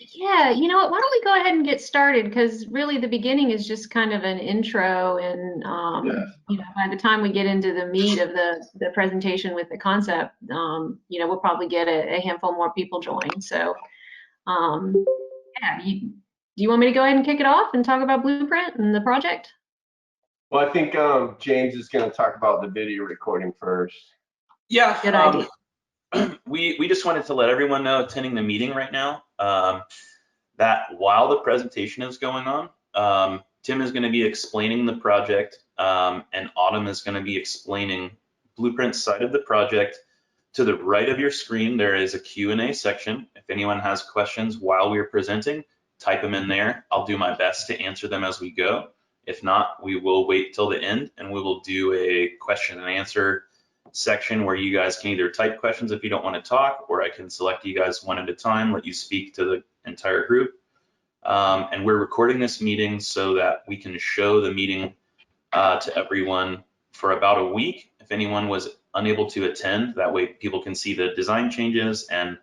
Yeah, you know what? Why don't we go ahead and get started? Because really, the beginning is just kind of an intro, and Yeah. by the time we get into the meat of the presentation with the concept, we'll probably get a handful more people join. So, um, yeah, do you want me to go ahead and kick it off and talk about Blueprint and the project? Well, I think James is going to talk about the video recording first. Yeah, Good idea. we just wanted to let everyone know attending the meeting right now that while the presentation is going on, Tim is going to be explaining the project, and Autumn is going to be explaining Blueprint side of the project. To the right of your screen, there is a Q&A section. If anyone has questions while we're presenting, type them in there. I'll do my best to answer them as we go. If not, we will wait till the end and we will do a question and answer section where you guys can either type questions if you don't want to talk, or I can select you guys one at a time, let you speak to the entire group. And we're recording this meeting so that we can show the meeting to everyone for about a week. If anyone was unable to attend, that way people can see the design changes and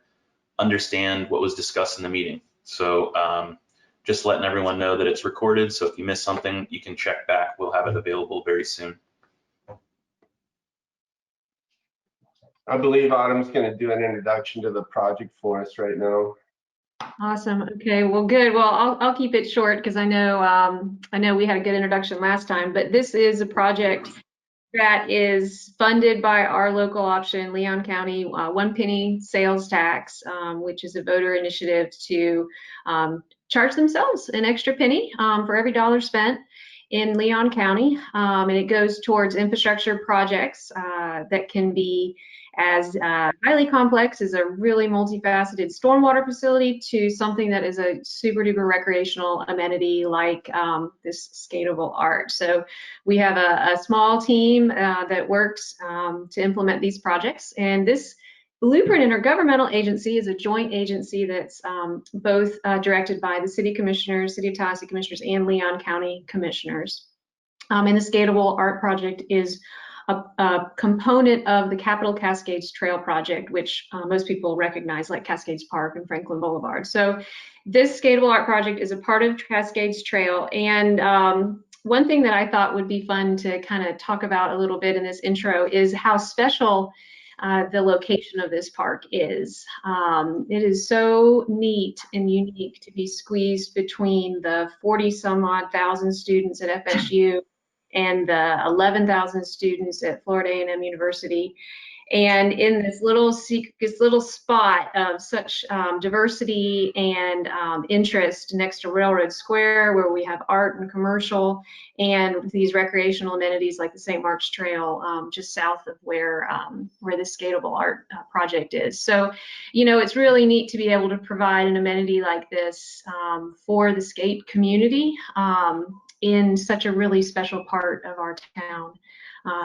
understand what was discussed in the meeting. So just letting everyone know that it's recorded. So if you miss something, you can check back. We'll have it available very soon. I believe Autumn's going to do an introduction to the project for us right now. Awesome. Okay. Well, good. Well, I'll keep it short because I know we had a good introduction last time, but this is a project that is funded by our local option, Leon County, 1 penny sales tax, which is a voter initiative to charge themselves an extra penny for every dollar spent in Leon County. And it goes towards infrastructure projects that can be as highly complex as a really multifaceted stormwater facility to something that is a super duper recreational amenity like this skatable art. So we have a small team that works to implement these projects. And this Blueprint Intergovernmental Agency is a joint agency that's both directed by the city commissioners, City of Tallahassee commissioners, and Leon County commissioners. And the Skatable Art Project is a component of the Capitol Cascades Trail project, which most people recognize, like Cascades Park and Franklin Boulevard. So this Skatable Art Project is a part of Cascades Trail. And one thing that I thought would be fun to kind of talk about a little bit in this intro is how special the location of this park is. It is so neat and unique to be squeezed between the 40 some odd thousand students at FSU and the 11,000 students at Florida A&M University. And in this little spot of such diversity and interest next to Railroad Square, where we have art and commercial and these recreational amenities like the St. Mark's Trail just south of where the Skatable Art Project is. So, it's really neat to be able to provide an amenity like this for the skate community in such a really special part of our town.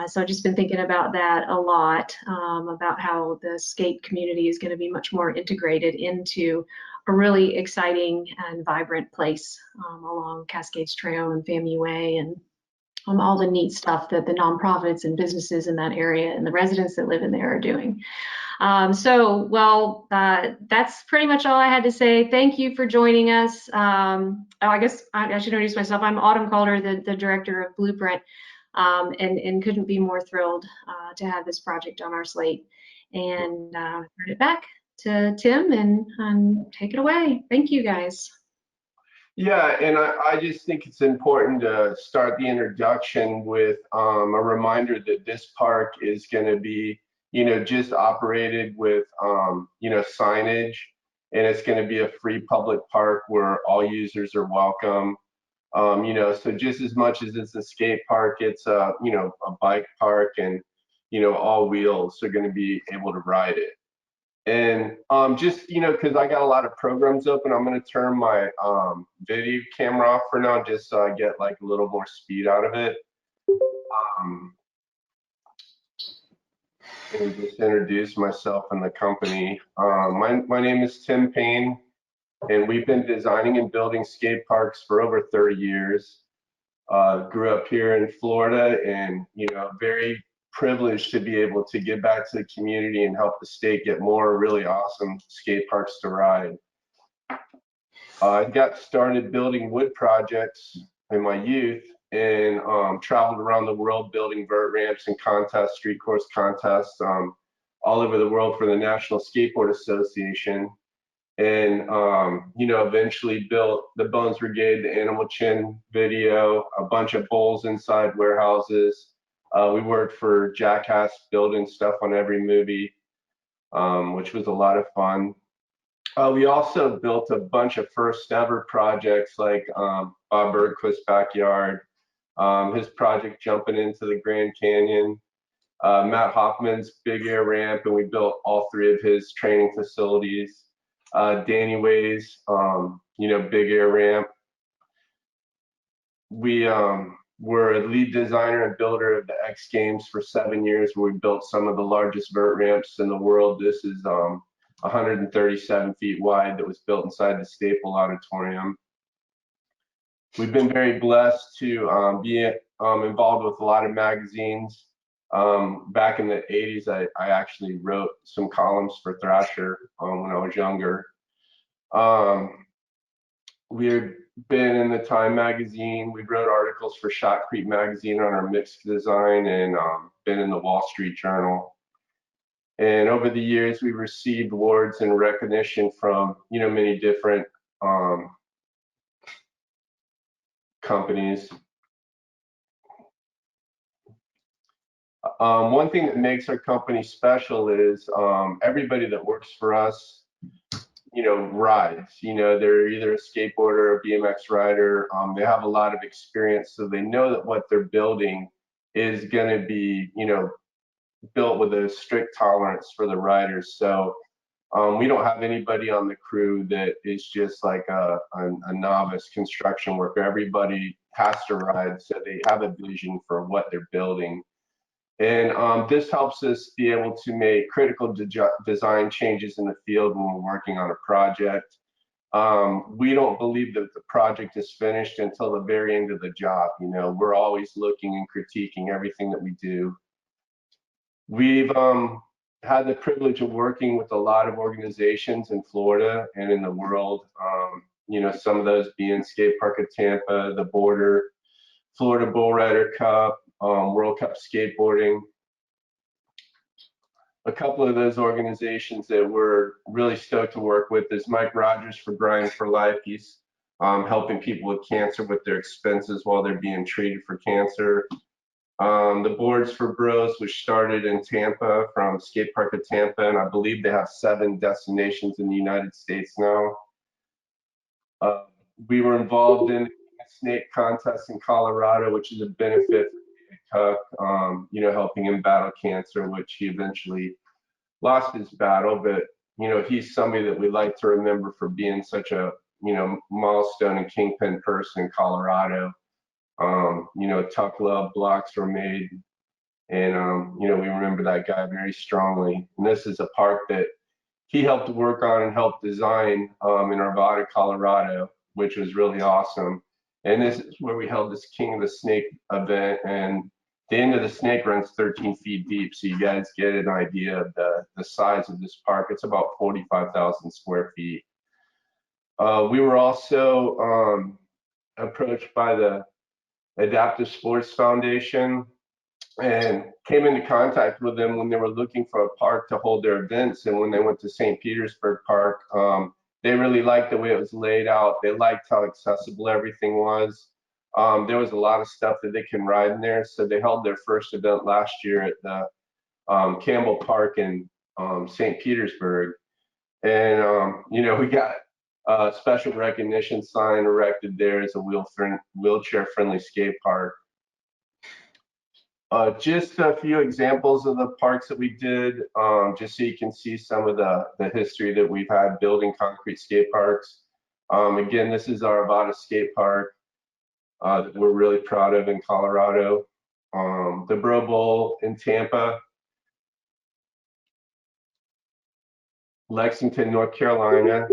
So I've just been thinking about that a lot, about how the skate community is going to be much more integrated into a really exciting and vibrant place along Cascades Trail and FAMU Way, and all the neat stuff that the nonprofits and businesses in that area and the residents that live in there are doing. That's pretty much all I had to say. Thank you for joining us. I guess I should introduce myself. I'm Autumn Calder, the director of Blueprint. And couldn't be more thrilled to have this project on our slate. And turn it back to Tim and take it away. Thank you, guys. Yeah, and I just think it's important to start the introduction with a reminder that this park is going to be, just operated with, signage, and it's going to be a free public park where all users are welcome. So just as much as it's a skate park, it's a bike park, and all wheels are going to be able to ride it. And just because I got a lot of programs open, I'm going to turn my video camera off for now, just so I get like a little more speed out of it. And just introduce myself and the company. My name is Tim Payne. And we've been designing and building skate parks for over 30 years. Grew up here in Florida, and very privileged to be able to give back to the community and help the state get more really awesome skate parks to ride. I got started building wood projects in my youth and traveled around the world building vert ramps and contests, street course contests, all over the world for the National Skateboard Association. And, eventually built the Bones Brigade, the Animal Chin video, a bunch of bowls inside warehouses. We worked for Jackass building stuff on every movie, which was a lot of fun. We also built a bunch of first ever projects like Bob Bergquist's backyard, his project jumping into the Grand Canyon, Matt Hoffman's big air ramp, and we built all three of his training facilities. Danny Way's, big air ramp. We were a lead designer and builder of the X Games for 7 years, where we built some of the largest vert ramps in the world. This is 137 feet wide that was built inside the Staple Auditorium. We've been very blessed to be involved with a lot of magazines. Back in the 80s, I actually wrote some columns for Thrasher when I was younger. We've been in the Time magazine. We wrote articles for Shotcrete magazine on our mixed design, and been in the Wall Street Journal. And over the years, we've received awards and recognition from, many different companies. One thing that makes our company special is everybody that works for us, rides. They're either a skateboarder or a BMX rider. They have a lot of experience, so they know that what they're building is going to be, built with a strict tolerance for the riders. So we don't have anybody on the crew that is just like a novice construction worker. Everybody has to ride, so they have a vision for what they're building. And this helps us be able to make critical design changes in the field when we're working on a project. We don't believe that the project is finished until the very end of the job. We're always looking and critiquing everything that we do. We've had the privilege of working with a lot of organizations in Florida and in the world. Some of those being Skate Park of Tampa, the Border, Florida Bull Rider Cup, World Cup Skateboarding. A couple of those organizations that we're really stoked to work with is Mike Rogers for Grind for Life. He's helping people with cancer with their expenses while they're being treated for cancer. The Boards for Bros, which started in Tampa from Skate Park of Tampa, and I believe they have 7 destinations in the United States now. We were involved in a snake contest in Colorado, which is a benefit for Tuck, helping him battle cancer, which he eventually lost his battle. But, he's somebody that we like to remember for being such a, milestone and kingpin person in Colorado. Tuck Love blocks were made, and we remember that guy very strongly. And this is a park that he helped work on and helped design in Arvada, Colorado, which was really awesome. And this is where we held this King of the Snake event, and the end of the snake runs 13 feet deep, so you guys get an idea of the size of this park. It's about 45,000 square feet. We were also approached by the Adaptive Sports Foundation and came into contact with them when they were looking for a park to hold their events. And when they went to St. Petersburg Park, they really liked the way it was laid out. They liked how accessible everything was. There was a lot of stuff that they can ride in there. So they held their first event last year at the Campbell Park in St. Petersburg. And, we got a special recognition sign erected there as a wheelchair-friendly skate park. Just a few examples of the parks that we did, just so you can see some of the history that we've had building concrete skate parks. Again, this is our Arvada skate park that we're really proud of in Colorado. The Bro Bowl in Tampa. Lexington, North Carolina,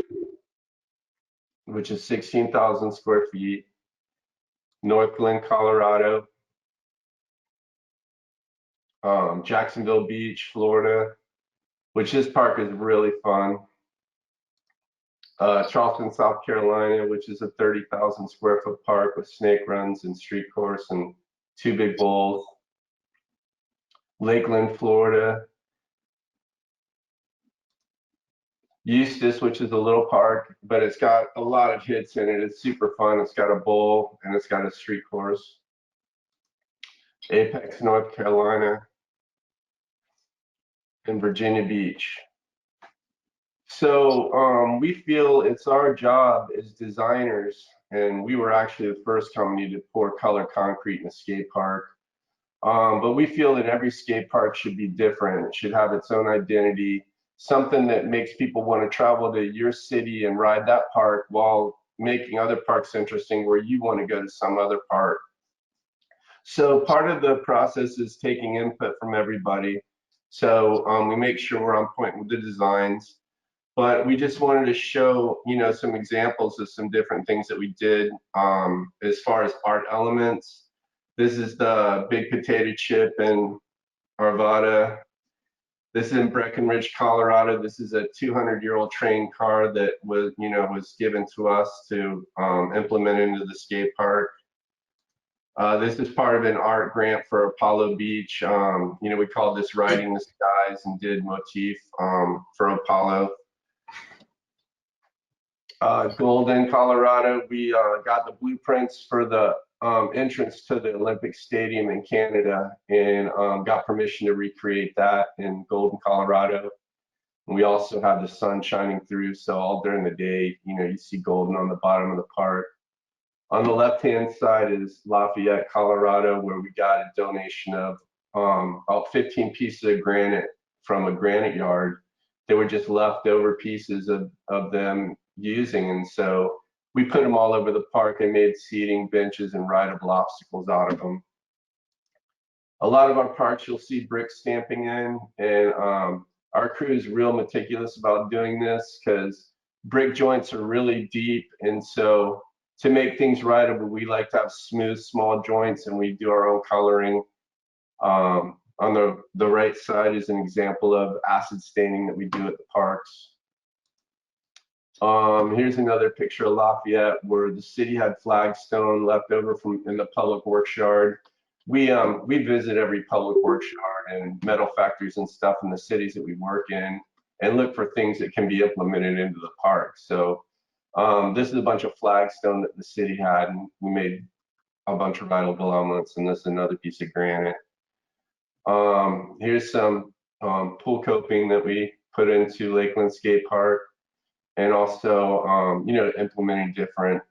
which is 16,000 square feet. North Glen, Colorado. Jacksonville Beach, Florida, which this park is really fun. Charleston, South Carolina, which is a 30,000 square foot park with snake runs and street course and 2 big bowls. Lakeland, Florida. Eustis, which is a little park, but it's got a lot of hits in it. It's super fun. It's got a bowl and it's got a street course. Apex, North Carolina, and Virginia Beach. So we feel it's our job as designers, and we were actually the first company to pour color concrete in a skate park. But we feel that every skate park should be different. It should have its own identity, something that makes people want to travel to your city and ride that park while making other parks interesting where you want to go to some other park. So part of the process is taking input from everybody. So we make sure we're on point with the designs. But we just wanted to show, some examples of some different things that we did as far as art elements. This is the Big Potato Chip in Arvada. This is in Breckenridge, Colorado. This is a 200-year-old train car that was given to us to implement into the skate park. This is part of an art grant for Apollo Beach. We called this Riding the Skies and did motif for Apollo. Golden, Colorado, we got the blueprints for the entrance to the Olympic Stadium in Canada and got permission to recreate that in Golden, Colorado. And we also have the sun shining through, so all during the day, you see golden on the bottom of the park. On the left-hand side is Lafayette, Colorado, where we got a donation of about 15 pieces of granite from a granite yard. They were just leftover pieces of them using, and so we put them all over the park and made seating, benches, and rideable obstacles out of them. A lot of our parks you'll see brick stamping in, and our crew is real meticulous about doing this because brick joints are really deep, and so to make things rideable, we like to have smooth, small joints, and we do our own coloring. On the right side is an example of acid staining that we do at the parks. Here's another picture of Lafayette where the city had flagstone left over from in the public works yard. We visit every public works yard and metal factories and stuff in the cities that we work in and look for things that can be implemented into the park. So this is a bunch of flagstone that the city had, and we made a bunch of rideable elements, and this is another piece of granite. Here's some pool coping that we put into Lakeland Skate Park, and also, implementing different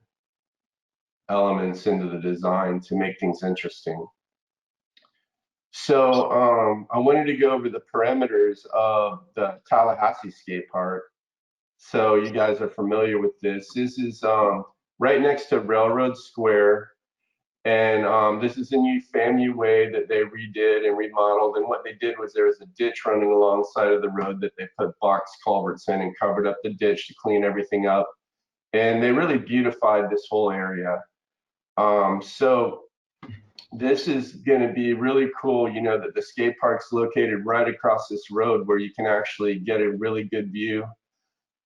elements into the design to make things interesting. So I wanted to go over the perimeters of the Tallahassee Skate Park. So you guys are familiar with this. This is right next to Railroad Square. And this is a new FAMU way that they redid and remodeled. And what they did was there was a ditch running alongside of the road that they put box culverts in and covered up the ditch to clean everything up. And they really beautified this whole area. So this is going to be really cool, that the skate park's located right across this road where you can actually get a really good view.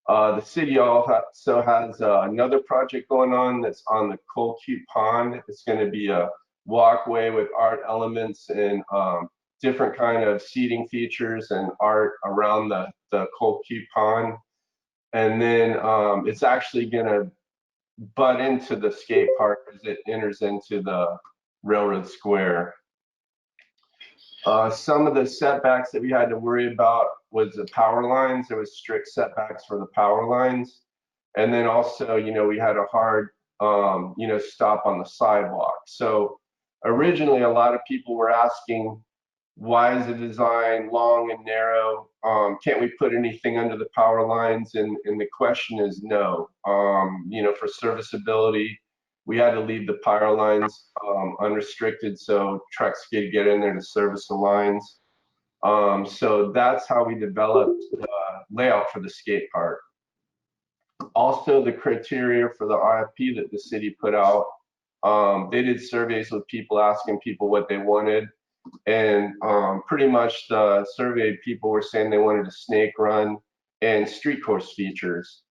The city also has another project going on that's on the Cold Cute Pond. It's going to be a walkway with art elements and different kind of seating features and art around the Cold Cute Pond. And then it's actually going to butt into the skate park as it enters into the Railroad Square. Some of the setbacks that we had to worry about was the power lines. There was strict setbacks for the power lines. And then also, we had a hard, stop on the sidewalk. So originally, a lot of people were asking, why is the design long and narrow? Can't we put anything under the power lines? And the question is no. For serviceability, we had to leave the power lines unrestricted so trucks could get in there to service the lines. So that's how we developed the layout for the skate park. Also, the criteria for the RFP that the city put out, they did surveys with people asking people what they wanted. And pretty much the surveyed people were saying they wanted a snake run and street course features.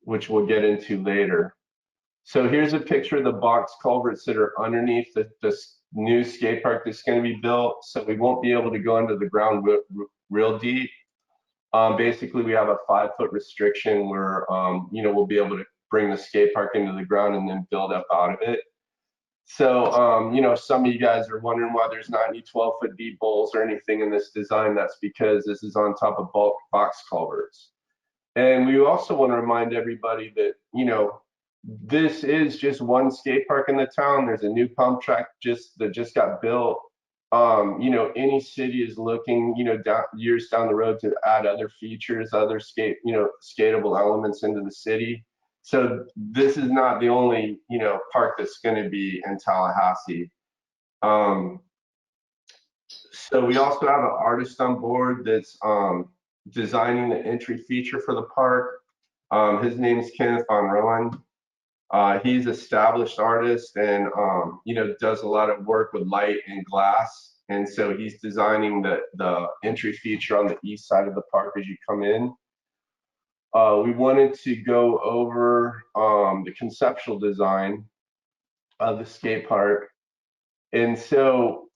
which we'll get into later. So here's a picture of the box culverts that are underneath the new skate park that's going to be built. So we won't be able to go into the ground real deep. Basically, we have a 5-foot restriction where, we'll be able to bring the skate park into the ground and then build up out of it. So, some of you guys are wondering why there's not any 12-foot deep bowls or anything in this design. That's because this is on top of bulk box culverts. And we also want to remind everybody that, this is just one skate park in the town. There's a new pump track that just got built. Any city is looking, years down the road to add other features, other skatable elements into the city. So this is not the only, park that's going to be in Tallahassee. So we also have an artist on board that's designing the entry feature for the park. His name is Kenneth Von Rowan. He's an established artist and, does a lot of work with light and glass. And so he's designing the entry feature on the east side of the park as you come in. We wanted to go over the conceptual design of the skate park. And so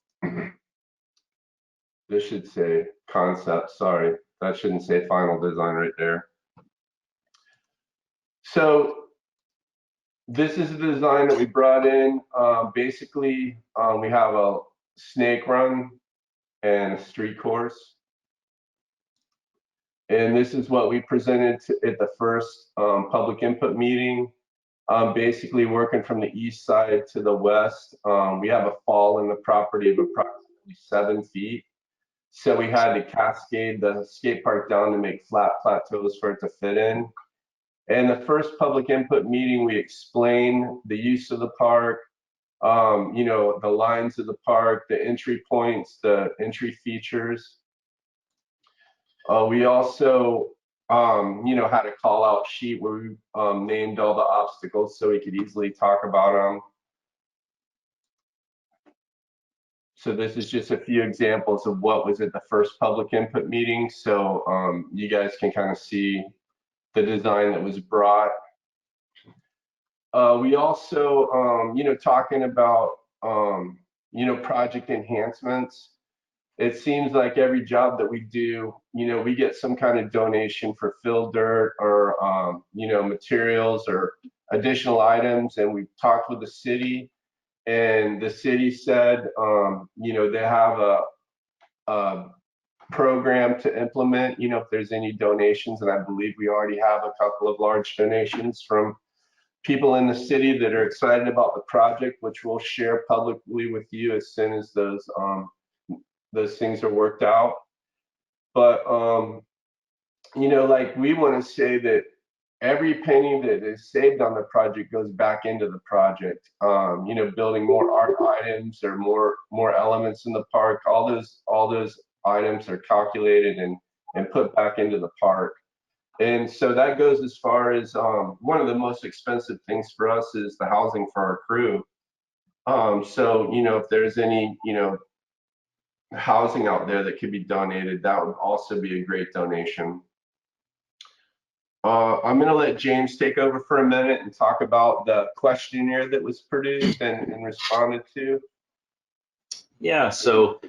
this should say concept, sorry, that shouldn't say final design right there. So this is the design that we brought in. Basically, we have a snake run and a street course. And this is what we presented at the first public input meeting. Basically working from the east side to the west. We have a fall in the property of approximately 7 feet. So we had to cascade the skate park down to make flat plateaus for it to fit in. And the first public input meeting, we explained the use of the park, the lines of the park, the entry points, the entry features. We also, had a call out sheet where we named all the obstacles so we could easily talk about them. So this is just a few examples of what was at the first public input meeting. So you guys can kind of see the design that was brought. We also, talking about, project enhancements. It seems like every job that we do, we get some kind of donation for fill dirt or, materials or additional items. And we talked with the city and the city said, they have a program to implement, if there's any donations. And I believe we already have a couple of large donations from people in the city that are excited about the project, which we'll share publicly with you as soon as those things are worked out. But, we want to say that every penny that is saved on the project goes back into the project. Building more art items or more elements in the park, all those items are calculated and put back into the park. And so that goes as far as one of the most expensive things for us is the housing for our crew. So, if there's any, housing out there that could be donated, that would also be a great donation. I'm going to let James take over for a minute and talk about the questionnaire that was produced and responded to. Yeah, so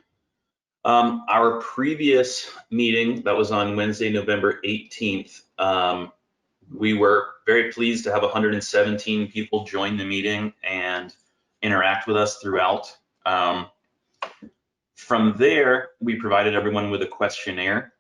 our previous meeting that was on Wednesday, November 18th, we were very pleased to have 117 people join the meeting and interact with us throughout. From there, we provided everyone with a questionnaire.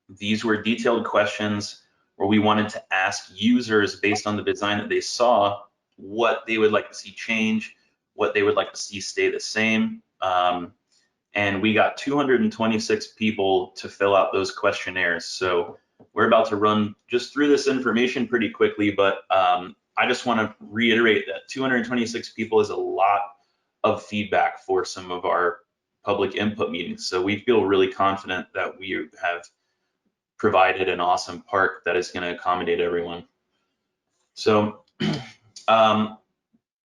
These were detailed questions where we wanted to ask users based on the design that they saw, what they would like to see change, what they would like to see stay the same. And we got 226 people to fill out those questionnaires. So we're about to run just through this information pretty quickly, but I just want to reiterate that 226 people is a lot of feedback for some of our public input meetings. So we feel really confident that we have provided an awesome park that is going to accommodate everyone. So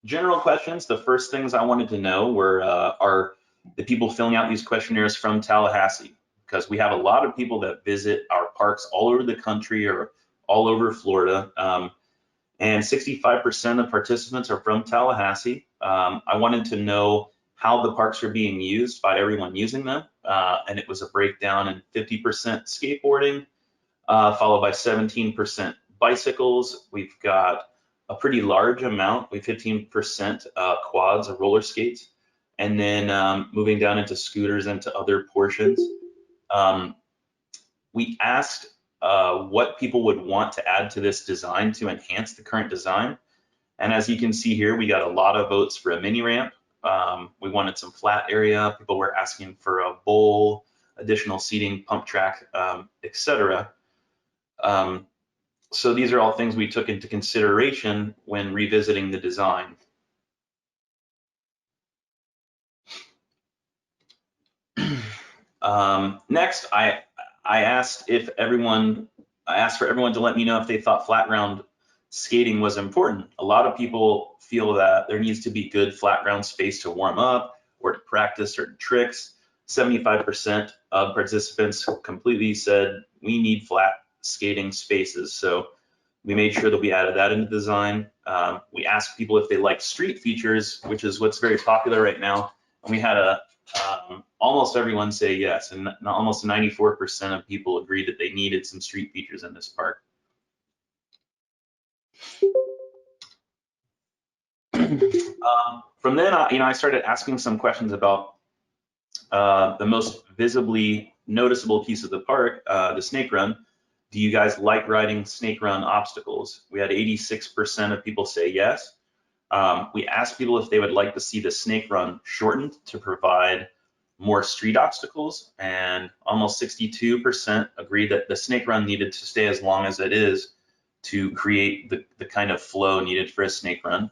general questions, the first things I wanted to know were, are the people filling out these questionnaires from Tallahassee? Because we have a lot of people that visit our parks all over the country or all over Florida, and 65% of participants are from Tallahassee. I wanted to know how the parks are being used by everyone using them, and it was a breakdown in 50% skateboarding, followed by 17% bicycles. We've got a pretty large amount, we 15% quads or roller skates, and then moving down into scooters and to other portions. We asked what people would want to add to this design to enhance the current design. And as you can see here, we got a lot of votes for a mini ramp. We wanted some flat area. People were asking for a bowl, additional seating, pump track, etc. So these are all things we took into consideration when revisiting the design. Next, I asked for everyone to let me know if they thought flat ground skating was important. A lot of people feel that there needs to be good flat ground space to warm up or to practice certain tricks. 75% of participants completely said we need flat skating spaces. So we made sure that we added that into the design. We asked people if they like street features, which is what's very popular right now. And we had almost everyone say yes, and almost 94% of people agreed that they needed some street features in this park. From then, I started asking some questions about the most visibly noticeable piece of the park, the snake run. Do you guys like riding snake run obstacles? We had 86% of people say yes. We asked people if they would like to see the snake run shortened to provide more street obstacles, and almost 62% agreed that the snake run needed to stay as long as it is to create the kind of flow needed for a snake run.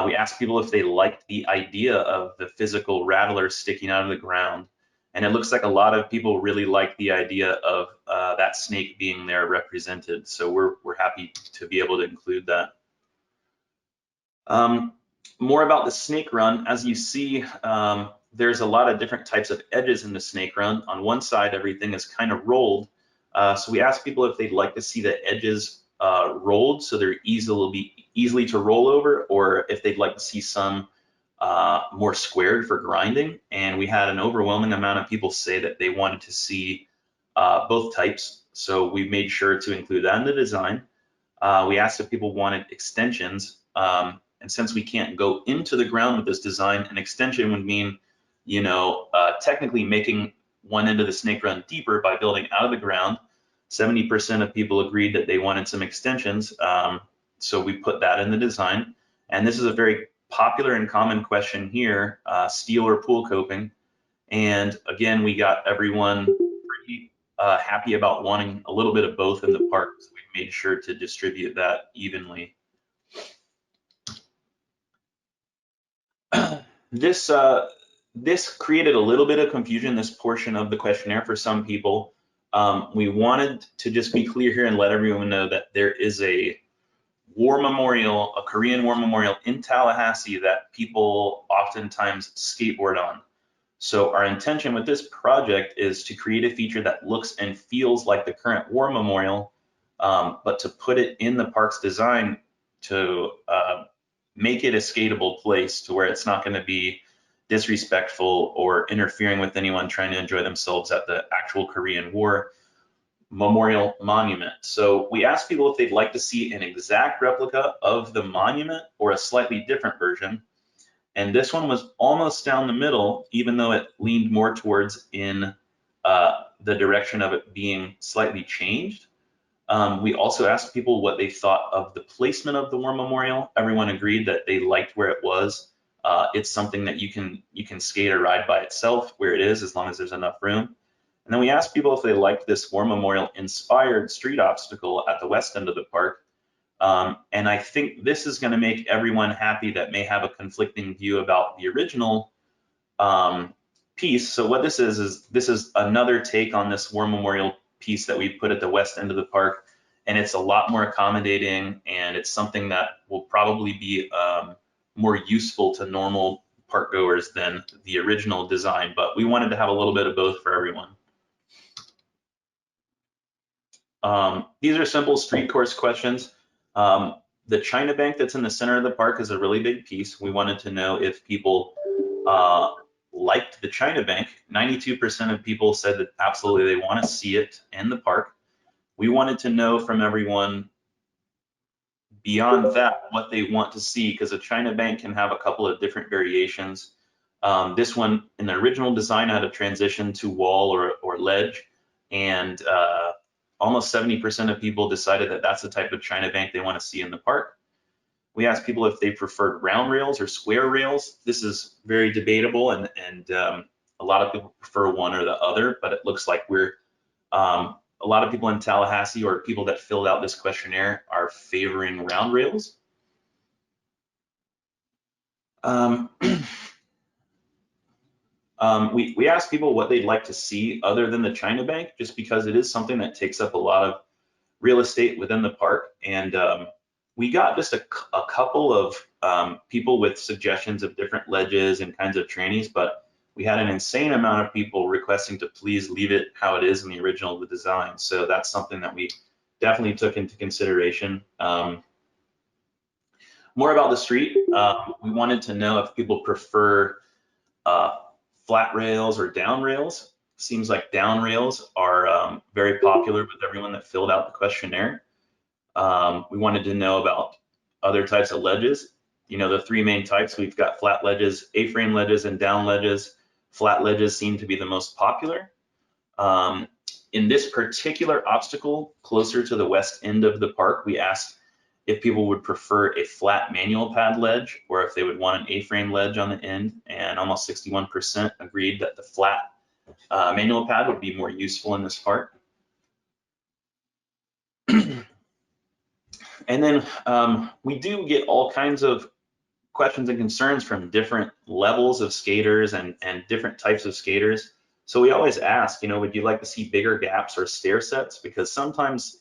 We asked people if they liked the idea of the physical rattler sticking out of the ground, and it looks like a lot of people really like the idea of that snake being there represented. So we're happy to be able to include that. More about the snake run. As you see, there's a lot of different types of edges in the snake run. On one side, everything is kind of rolled. So we asked people if they'd like to see the edges rolled so they're easily to roll over, or if they'd like to see some more squared for grinding. And we had an overwhelming amount of people say that they wanted to see both types. So we made sure to include that in the design. We asked if people wanted extensions. And since we can't go into the ground with this design, an extension would mean, technically making one end of the snake run deeper by building out of the ground. 70% of people agreed that they wanted some extensions. So we put that in the design. And this is a very popular and common question here, steel or pool coping. And again, we got everyone pretty happy about wanting a little bit of both in the park. So we made sure to distribute that evenly. This created a little bit of confusion, this portion of the questionnaire for some people. We wanted to just be clear here and let everyone know that there is a war memorial, a Korean war memorial in Tallahassee that people oftentimes skateboard on. So our intention with this project is to create a feature that looks and feels like the current war memorial, but to put it in the park's design to make it a skatable place to where it's not going to be disrespectful or interfering with anyone trying to enjoy themselves at the actual Korean War memorial monument. So we asked people if they'd like to see an exact replica of the monument or a slightly different version. And this one was almost down the middle, even though it leaned more towards in the direction of it being slightly changed. We also asked people what they thought of the placement of the war memorial. Everyone agreed that they liked where it was. It's something that you can skate or ride by itself where it is, as long as there's enough room. And then we asked people if they liked this war memorial inspired street obstacle at the west end of the park. And I think this is going to make everyone happy that may have a conflicting view about the original piece. So what this is another take on this war memorial piece that we put at the west end of the park, and it's a lot more accommodating, and it's something that will probably be more useful to normal park goers than the original design, but we wanted to have a little bit of both for everyone. These are simple street course questions. The China Bank that's in the center of the park is a really big piece. We wanted to know if people liked the China Bank. 92% of people said that absolutely they want to see it in the park. We wanted to know from everyone beyond that what they want to see, because a China Bank can have a couple of different variations. This one in the original design had a transition to wall or ledge, and almost 70% of people decided that that's the type of China Bank they want to see in the park. We asked people if they preferred round rails or square rails. This is very debatable, and a lot of people prefer one or the other, but it looks like we're a lot of people in Tallahassee, or people that filled out this questionnaire, are favoring round rails. We asked people what they'd like to see other than the China Bank, just because it is something that takes up a lot of real estate within the park. And we got just a couple of people with suggestions of different ledges and kinds of trannies, but we had an insane amount of people requesting to please leave it how it is in the original of the design. So that's something that we definitely took into consideration. More about the street, we wanted to know if people prefer flat rails or down rails. Seems like down rails are very popular with everyone that filled out the questionnaire. We wanted to know about other types of ledges. You know, the three main types, we've got flat ledges, A-frame ledges, and down ledges. Flat ledges seem to be the most popular. In this particular obstacle, closer to the west end of the park, we asked if people would prefer a flat manual pad ledge or if they would want an A-frame ledge on the end, and almost 61% agreed that the flat manual pad would be more useful in this part. And then we do get all kinds of questions and concerns from different levels of skaters and different types of skaters. So we always ask, you know, would you like to see bigger gaps or stair sets? Because sometimes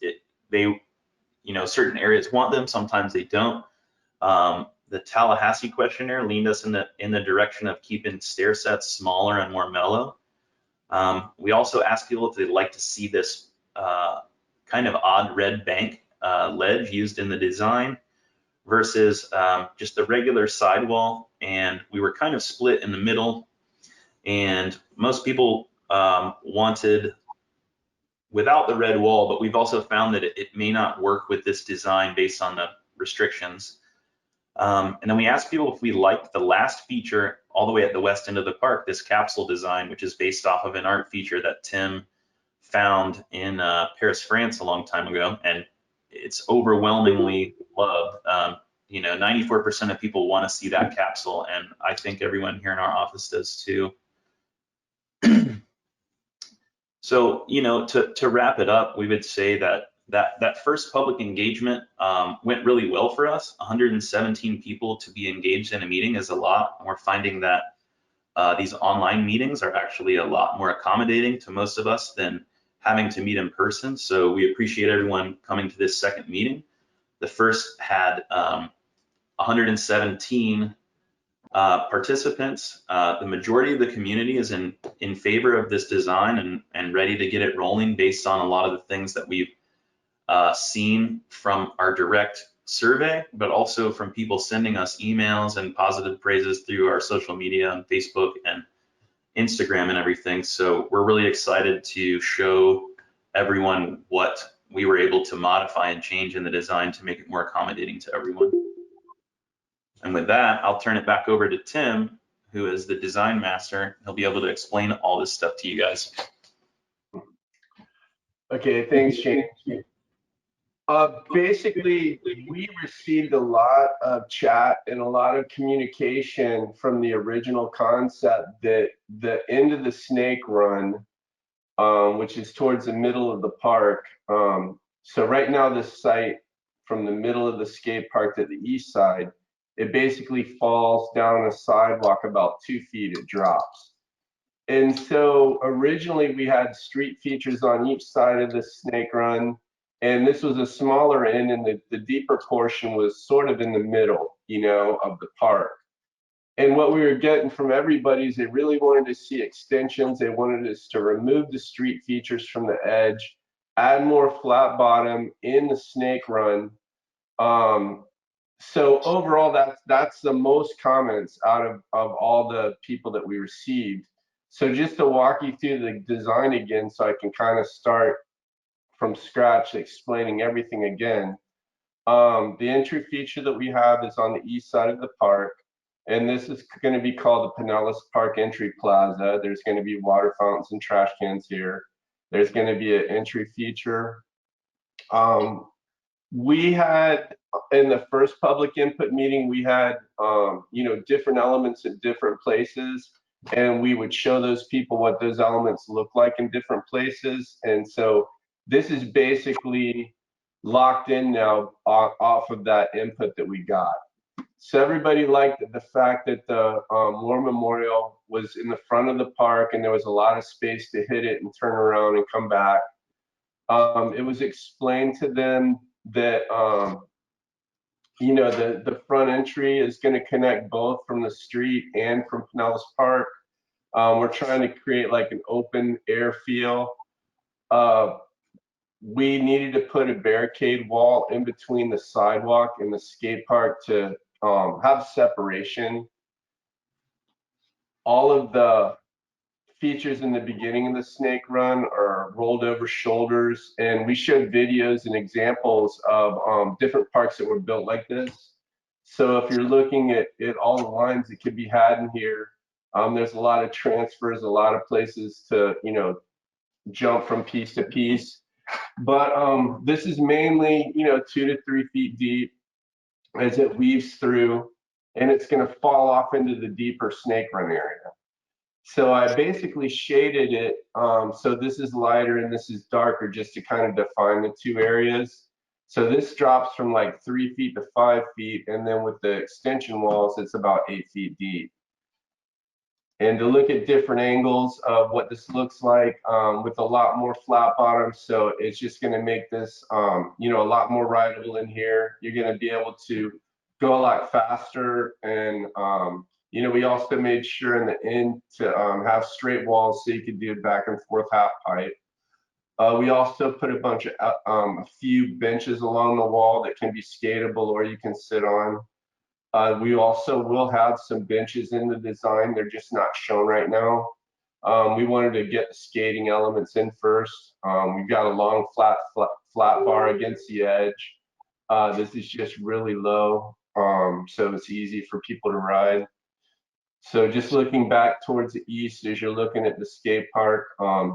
certain areas want them, sometimes they don't. The Tallahassee questionnaire leaned us in the direction of keeping stair sets smaller and more mellow. We also asked people if they'd like to see this kind of odd red bank ledge used in the design versus just the regular sidewall, and we were kind of split in the middle, and most people wanted without the red wall, but we've also found that it may not work with this design based on the restrictions. And then we asked people if we liked the last feature all the way at the west end of the park, this capsule design, which is based off of an art feature that Tim found in Paris, France a long time ago, and it's overwhelmingly loved. 94% of people want to see that capsule, and I think everyone here in our office does too. So, to wrap it up, we would say that first public engagement went really well for us. 117 people to be engaged in a meeting is a lot. And we're finding that these online meetings are actually a lot more accommodating to most of us than having to meet in person. So we appreciate everyone coming to this second meeting. The first had 117 participants. The majority of the community is in favor of this design and ready to get it rolling based on a lot of the things that we've seen from our direct survey, but also from people sending us emails and positive praises through our social media on Facebook and Instagram and everything. So we're really excited to show everyone what we were able to modify and change in the design to make it more accommodating to everyone. And with that, I'll turn it back over to Tim, who is the design master. He'll be able to explain all this stuff to you guys. Okay, thanks, James. Basically, we received a lot of chat and a lot of communication from the original concept that the end of the snake run, which is towards the middle of the park. So right now, this site from the middle of the skate park to the east side, it basically falls down a sidewalk about 2 feet, it drops. And so originally we had street features on each side of the snake run, and this was a smaller end, and the deeper portion was sort of in the middle, of the park. And what we were getting from everybody is they really wanted to see extensions. They wanted us to remove the street features from the edge, add more flat bottom in the snake run. So overall, that's the most comments out of all the people that we received. So just to walk you through the design again, so I can kind of start from scratch explaining everything again. The entry feature that we have is on the east side of the park, and this is going to be called the Pinellas Park Entry Plaza. There's going to be water fountains and trash cans here. There's going to be an entry feature. We had, in the first public input meeting, we had, you know, different elements at different places, and we would show those people what those elements look like in different places. And so this is basically locked in now off of that input that we got. So everybody liked the fact that the War Memorial was in the front of the park and there was a lot of space to hit it and turn around and come back. It was explained to them that you know, the front entry is going to connect both from the street and from Pinellas Park. We're trying to create like an open air feel. We needed to put a barricade wall in between the sidewalk and the skate park to have separation. All of the features in the beginning of the snake run are rolled over shoulders, and we showed videos and examples of different parks that were built like this. So if you're looking at all the lines that could be had in here, there's a lot of transfers, a lot of places to, you know, jump from piece to piece. But this is mainly, you know, 2 to 3 feet deep as it weaves through, and it's going to fall off into the deeper snake run area. So I basically shaded it. So this is lighter and this is darker just to kind of define the two areas. So this drops from like 3 feet to 5 feet. And then with the extension walls, it's about 8 feet deep. And to look at different angles of what this looks like with a lot more flat bottom. So it's just going to make this, you know, a lot more rideable in here. You're going to be able to go a lot faster. And, you know, we also made sure in the end to have straight walls so you could do back and forth half pipe. We also put a bunch of, a few benches along the wall that can be skatable or you can sit on. We also will have some benches in the design. They're just not shown right now. We wanted to get the skating elements in first. We've got a long flat bar against the edge. This is just really low, so it's easy for people to ride. So just looking back towards the east as you're looking at the skate park,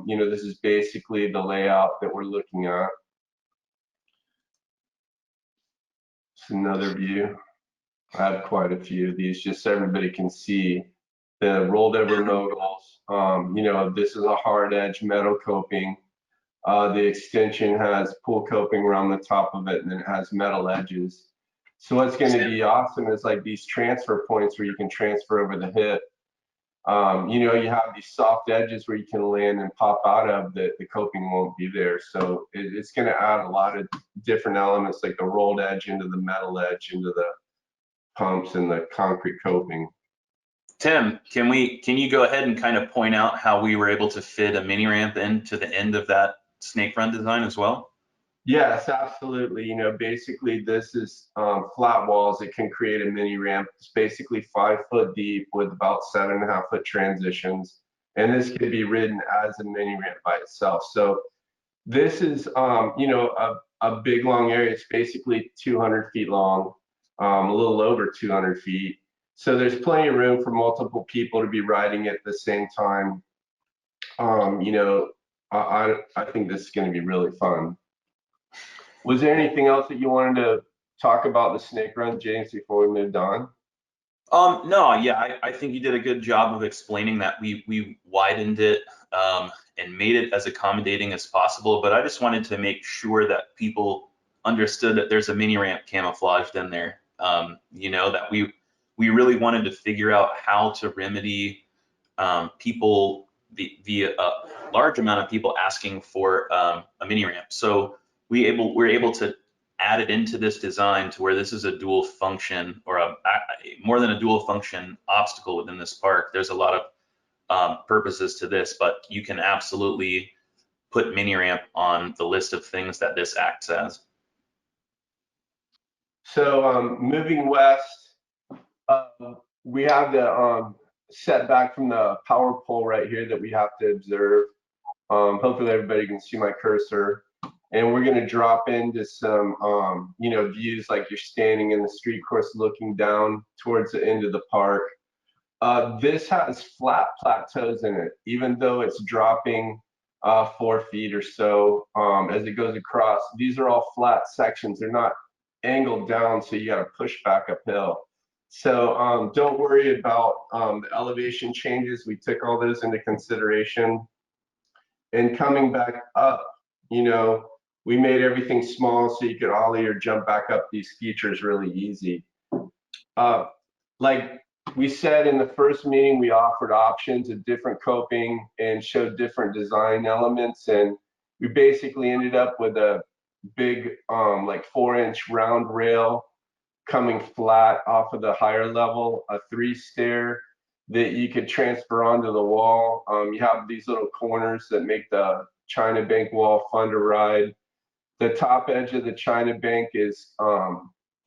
you know, this is basically the layout that we're looking at. It's another view. I have quite a few of these just so everybody can see the rolled over moguls. You know, this is a hard edge metal coping. The extension has pool coping around the top of it, and then it has metal edges. So what's going to be awesome is like these transfer points where you can transfer over the hip. You know, you have these soft edges where you can land and pop out of the coping won't be there. So it's going to add a lot of different elements like the rolled edge into the metal edge into the pumps and the concrete coping. Tim, can you go ahead and kind of point out how we were able to fit a mini ramp into the end of that snake run design as well? Yes, absolutely. You know, basically this is flat walls that can create a mini ramp. It's basically 5 foot deep with about 7.5 foot transitions. And this could be ridden as a mini ramp by itself. So this is, you know, a big long area. It's basically 200 feet long, a little over 200 feet. So there's plenty of room for multiple people to be riding at the same time. You know, I think this is going to be really fun. Was there anything else that you wanted to talk about the snake run, James, before we moved on? No, yeah, I think you did a good job of explaining that we widened it and made it as accommodating as possible. But I just wanted to make sure that people understood that there's a mini ramp camouflaged in there. You know, that we really wanted to figure out how to remedy people, the large amount of people asking for a mini ramp. So we're able to add it into this design to where this is a dual function or more than a dual function obstacle within this park. There's a lot of purposes to this, but you can absolutely put mini ramp on the list of things that this acts as. So moving west, we have the setback from the power pole right here that we have to observe. Hopefully everybody can see my cursor. And we're going to drop into some, views like you're standing in the street course looking down towards the end of the park. This has flat plateaus in it, even though it's dropping 4 feet or so as it goes across. These are all flat sections. They're not angled down, so you got to push back uphill. So don't worry about the elevation changes. We took all those into consideration. And coming back up, we made everything small so you could ollie or jump back up these features really easy. Like we said in the first meeting, we offered options of different coping and showed different design elements. And we basically ended up with a big, like 4-inch round rail coming flat off of the higher level, a 3-stair that you could transfer onto the wall. You have these little corners that make the China Bank wall fun to ride. The top edge of the China Bank is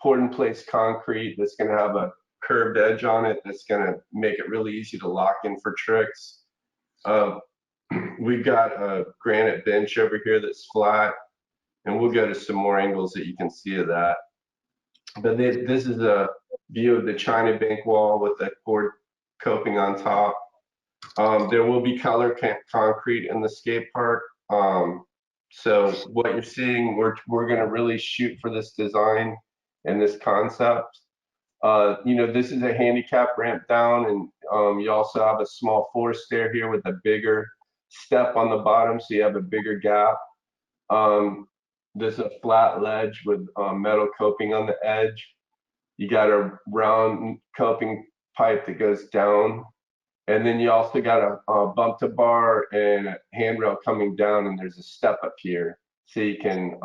poured in place concrete that's going to have a curved edge on it that's going to make it really easy to lock in for tricks. We've got a granite bench over here that's flat, and we'll go to some more angles that you can see of that. But this is a view of the China Bank wall with the poured coping on top. There will be color concrete in the skate park. So what you're seeing, we're going to really shoot for this design and this concept. This is a handicap ramp down, and you also have a small 4-stair here with a bigger step on the bottom, so you have a bigger gap. There's a flat ledge with metal coping on the edge. You got a round coping pipe that goes down. And then you also got a bump to bar and a handrail coming down, and there's a step up here. So you can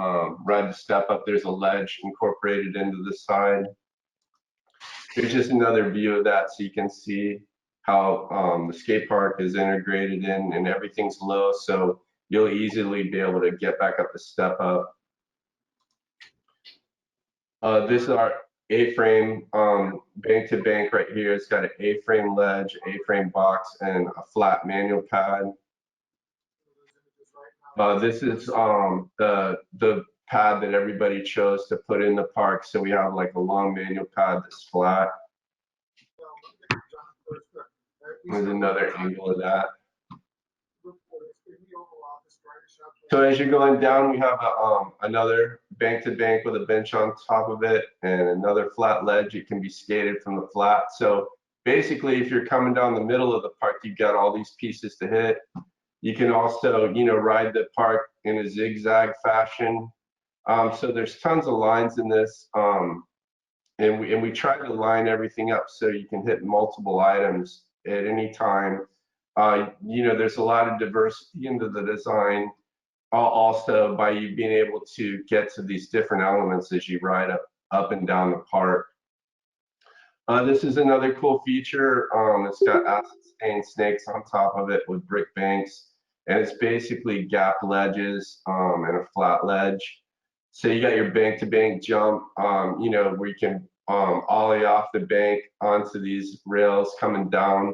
ride the step up. There's a ledge incorporated into the side. There's just another view of that so you can see how the skate park is integrated in and everything's low. So you'll easily be able to get back up the step up. This is our A-frame bank to bank right here. It's got an A-frame ledge, A-frame box, and a flat manual pad. This is the pad that everybody chose to put in the park. So we have like a long manual pad that's flat. There's another angle of that. So as you're going down, we have another bank to bank with a bench on top of it and another flat ledge. It can be skated from the flat. So basically, if you're coming down the middle of the park, you've got all these pieces to hit. You can also, ride the park in a zigzag fashion. So there's tons of lines in this, and we try to line everything up so you can hit multiple items at any time. There's a lot of diversity into the design. Also by you being able to get to these different elements as you ride up and down the park. This is another cool feature. It's got acid stained snakes on top of it with brick banks, and it's basically gap ledges and a flat ledge. So you got your bank to bank jump, where you can ollie off the bank onto these rails coming down.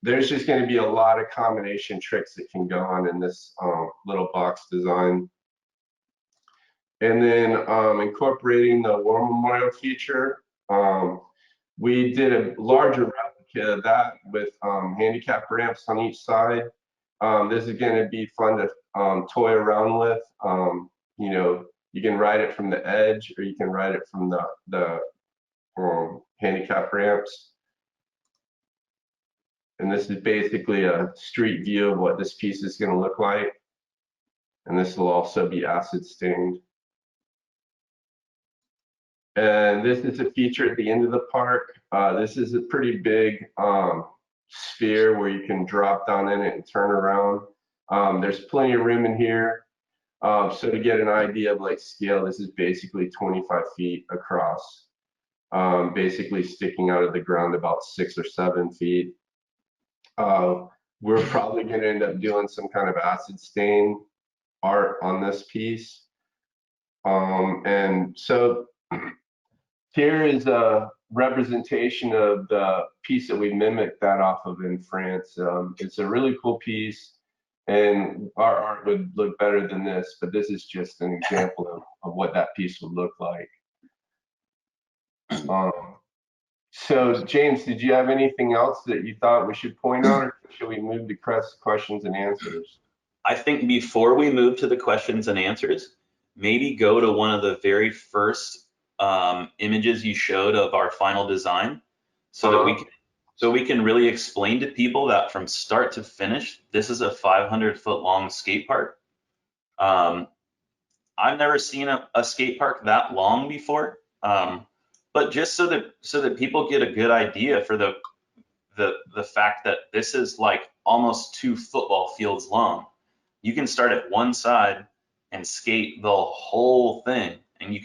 There's just going to be a lot of combination tricks that can go on in this little box design. And then incorporating the War Memorial feature, we did a larger replica of that with handicap ramps on each side. This is going to be fun to toy around with. You can ride it from the edge, or you can ride it from the handicap ramps. And this is basically a street view of what this piece is going to look like. And this will also be acid stained. And this is a feature at the end of the park. This is a pretty big sphere where you can drop down in it and turn around. There's plenty of room in here. So to get an idea of like scale, this is basically 25 feet across, basically sticking out of the ground about 6 or 7 feet. we're probably going to end up doing some kind of acid stain art on this piece. And so here is a representation of the piece that we mimicked that off of in France. It's a really cool piece, and our art would look better than this, but this is just an example of what that piece would look like. So James, did you have anything else that you thought we should point out, or should we move to questions and answers? I think before we move to the questions and answers, maybe go to one of the very first images you showed of our final design, so that we can really explain to people that from start to finish, this is a 500-foot long skate park. I've never seen a skate park that long before, but just so that people get a good idea for the fact that this is like almost 2 football fields long. You can start at one side and skate the whole thing, and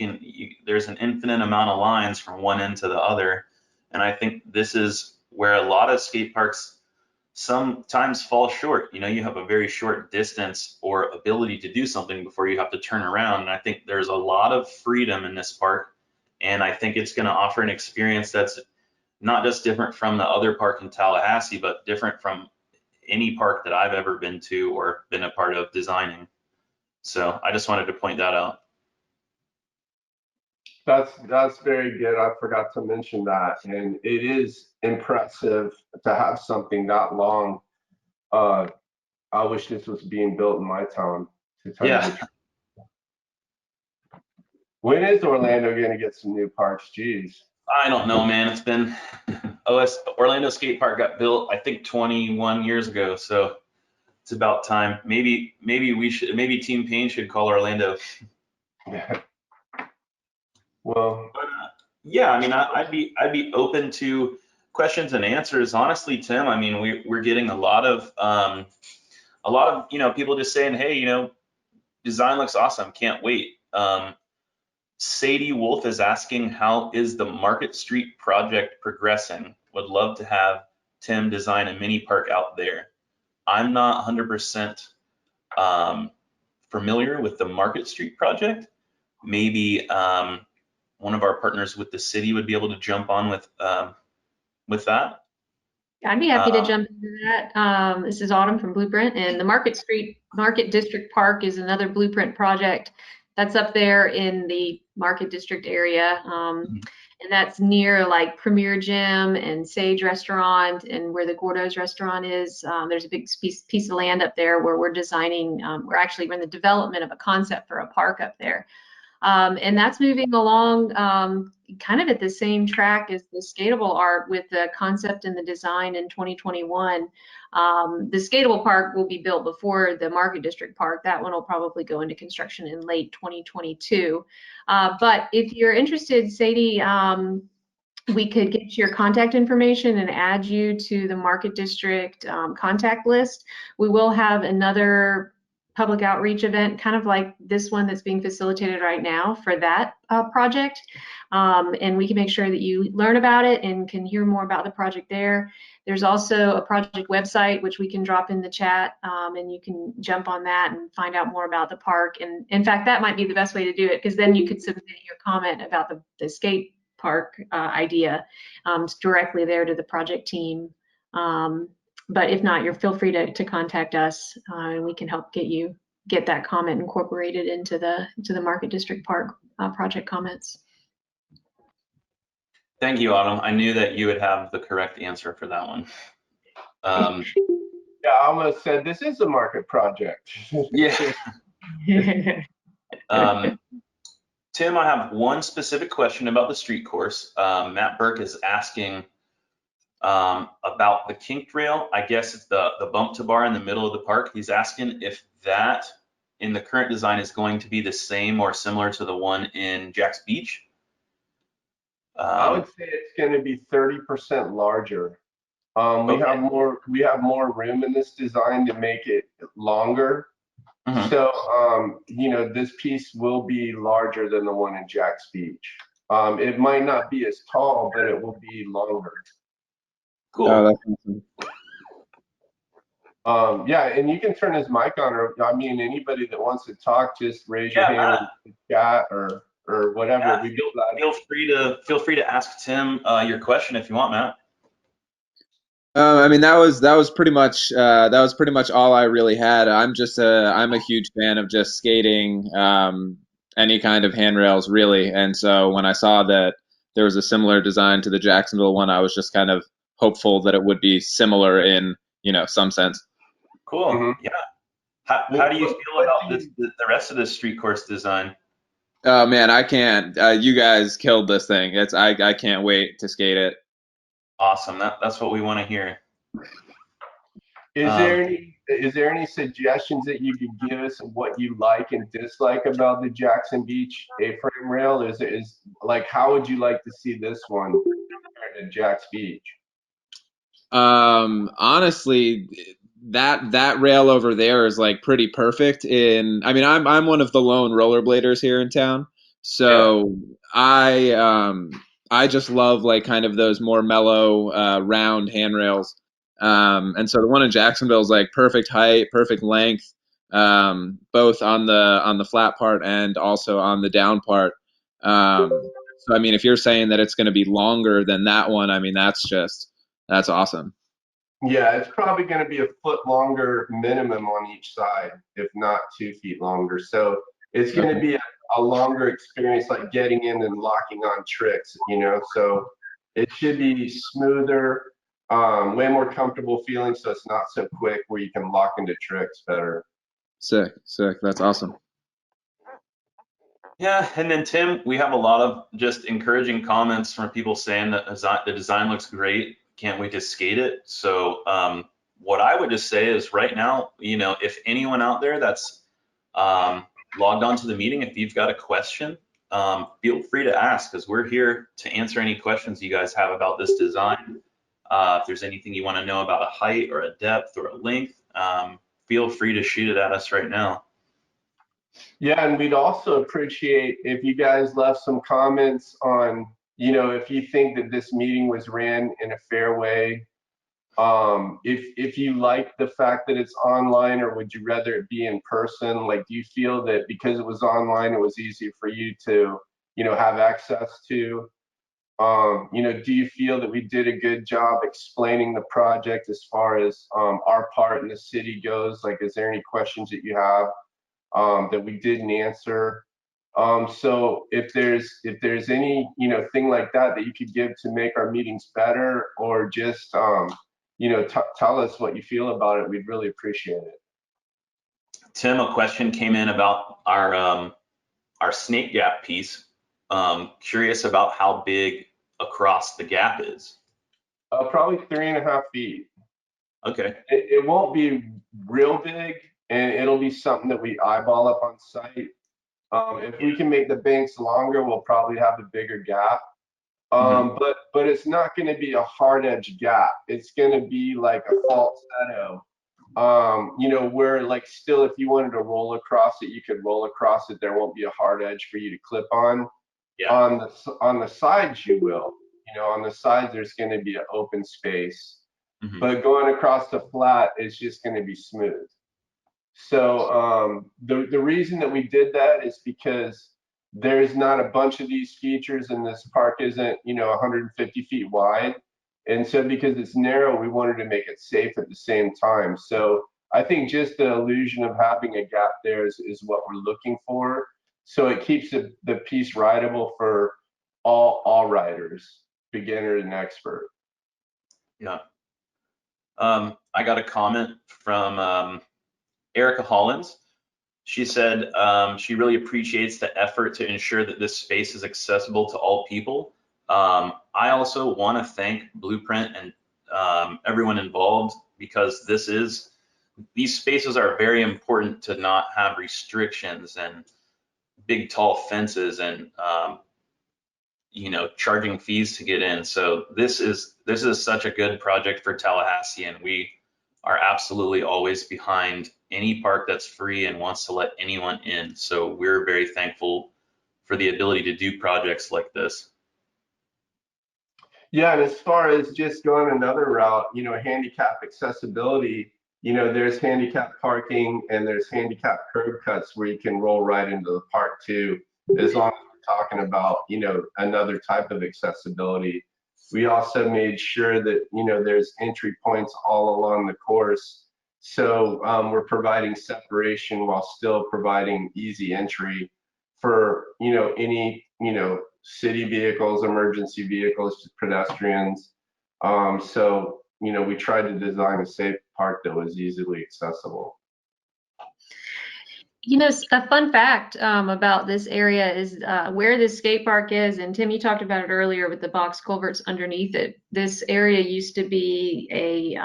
there's an infinite amount of lines from one end to the other. And I think this is where a lot of skate parks sometimes fall short. You have a very short distance or ability to do something before you have to turn around. And I think there's a lot of freedom in this park, and I think it's going to offer an experience that's not just different from the other park in Tallahassee, but different from any park that I've ever been to or been a part of designing. So I just wanted to point that out. That's very good. I forgot to mention that, and it is impressive to have something that long. I wish this was being built in my town, to tell you the truth. When is Orlando going to get some new parks? Geez. I don't know, man. It's been Orlando Skate Park got built, I think 21 years ago. So it's about time. Maybe Team Payne should call Orlando. Well, yeah, I mean, I'd be open to questions and answers. Honestly, Tim, I mean, we're getting a lot of people just saying, hey, design looks awesome, can't wait. Sadie Wolf is asking, how is the Market Street project progressing? Would love to have Tim design a mini park out there. I'm not 100% familiar with the Market Street project. Maybe one of our partners with the city would be able to jump on with that. I'd be happy to jump into that. This is Autumn from Blueprint, and the Market District Park is another Blueprint project that's up there in the Market District area. And that's near like Premier Gym and Sage Restaurant and where the Gordo's restaurant is. There's a big piece of land up there where we're designing, we're in the development of a concept for a park up there. And that's moving along kind of at the same track as the skatable art with the concept and the design in 2021. The skatable park will be built before the Market District Park. That one will probably go into construction in late 2022. But if you're interested, Sadie, we could get your contact information and add you to the Market District contact list. We will have another public outreach event, kind of like this one that's being facilitated right now for that project. And we can make sure that you learn about it and can hear more about the project there. There's also a project website, which we can drop in the chat, and you can jump on that and find out more about the park. And in fact, that might be the best way to do it, because then you could submit your comment about the skate park idea directly there to the project team. But if not, feel free to contact us, and we can help get that comment incorporated into the Market District Park project comments. Thank you, Autumn. I knew that you would have the correct answer for that one. Yeah, I almost said this is a market project. Yeah. Tim, I have one specific question about the street course. Matt Burke is asking about the kinked rail. I guess it's the bump to bar in the middle of the park. He's asking if that in the current design is going to be the same or similar to the one in Jack's Beach. I would say it's going to be 30% larger. We have more room in this design to make it longer. Mm-hmm. So, this piece will be larger than the one in Jack's Beach. It might not be as tall, but it will be longer. Cool. Oh, that's awesome. Yeah, and you can turn his mic on, or I mean, anybody that wants to talk, just raise your Yeah, hand Matt. in the chat or whatever. Matt, We'd be glad. feel free to ask Tim your question if you want, Matt. I mean, that was pretty much all I really had. I'm a huge fan of just skating, any kind of handrails really. And so when I saw that there was a similar design to the Jacksonville one, I was just kind of hopeful that it would be similar in, some sense. Cool. Mhm. Yeah. How do you feel about the rest of the street course design? Oh man, I can't. You guys killed this thing. I can't wait to skate it. Awesome. That's what we want to hear. Is there any suggestions that you could give us of what you like and dislike about the Jackson Beach A-frame rail? Is like, how would you like to see this one compared to Jack's Beach? Honestly, that rail over there is like pretty perfect I mean, I'm one of the lone rollerbladers here in town, so I just love like kind of those more mellow round handrails. And so the one in Jacksonville is like perfect height, perfect length, both on the flat part and also on the down part. So I mean, if you're saying that it's going to be longer than that one, I mean, that's awesome. Yeah, it's probably going to be a foot longer minimum on each side, if not 2 feet longer. So it's going to be a longer experience, like getting in and locking on tricks, So it should be smoother, way more comfortable feeling, so it's not so quick where you can lock into tricks better. Sick, sick. That's awesome. Yeah, and then Tim, we have a lot of just encouraging comments from people saying that the design looks great. Can't wait to skate it. So what I would just say is right now, if anyone out there that's logged on to the meeting, if you've got a question, feel free to ask because we're here to answer any questions you guys have about this design. If there's anything you want to know about a height or a depth or a length, feel free to shoot it at us right now. Yeah, and we'd also appreciate if you guys left some comments on, if you think that this meeting was ran in a fair way. If you like the fact that it's online, or would you rather it be in person? Like, do you feel that because it was online, it was easier for you to, have access to? Do you feel that we did a good job explaining the project as far as our part in the city goes? Like, is there any questions that you have that we didn't answer? So if there's any thing like that that you could give to make our meetings better, or just tell us what you feel about it, we'd really appreciate it. Tim, a question came in about our snake gap piece. Curious about how big across the gap is. Probably 3.5 feet. Okay. It won't be real big, and it'll be something that we eyeball up on site. If we can make the banks longer, we'll probably have a bigger gap. But it's not going to be a hard edge gap. It's going to be like a falsetto. Where like still, if you wanted to roll across it, you could roll across it. There won't be a hard edge for you to clip on. Yeah. On the sides, you will. On the sides, there's going to be an open space. But going across the flat is just going to be smooth. So the reason that we did that is because there's not a bunch of these features, and this park isn't 150 feet wide. And so because it's narrow, we wanted to make it safe at the same time. So I think just the illusion of having a gap there is what we're looking for. So it keeps the piece rideable for all riders, beginner and expert. Yeah. I got a comment from Erica Hollins. She said she really appreciates the effort to ensure that this space is accessible to all people. I also want to thank Blueprint and everyone involved, because these spaces are very important to not have restrictions and big tall fences and charging fees to get in. So this is such a good project for Tallahassee, and we are absolutely always behind any park that's free and wants to let anyone in. So we're very thankful for the ability to do projects like this. Yeah, and as far as just going another route, handicap accessibility, you know, there's handicap parking and there's handicap curb cuts where you can roll right into the park too, as long as we're talking about, you know, another type of accessibility. We also made sure that, you know, there's entry points all along the course. So we're providing separation while still providing easy entry for, you know, any, you know, city vehicles, emergency vehicles, pedestrians. So, you know, we tried to design a safe park that was easily accessible. You know, a fun fact about this area is where this skate park is, and Tim, you talked about it earlier with the box culverts underneath it. This area used to be a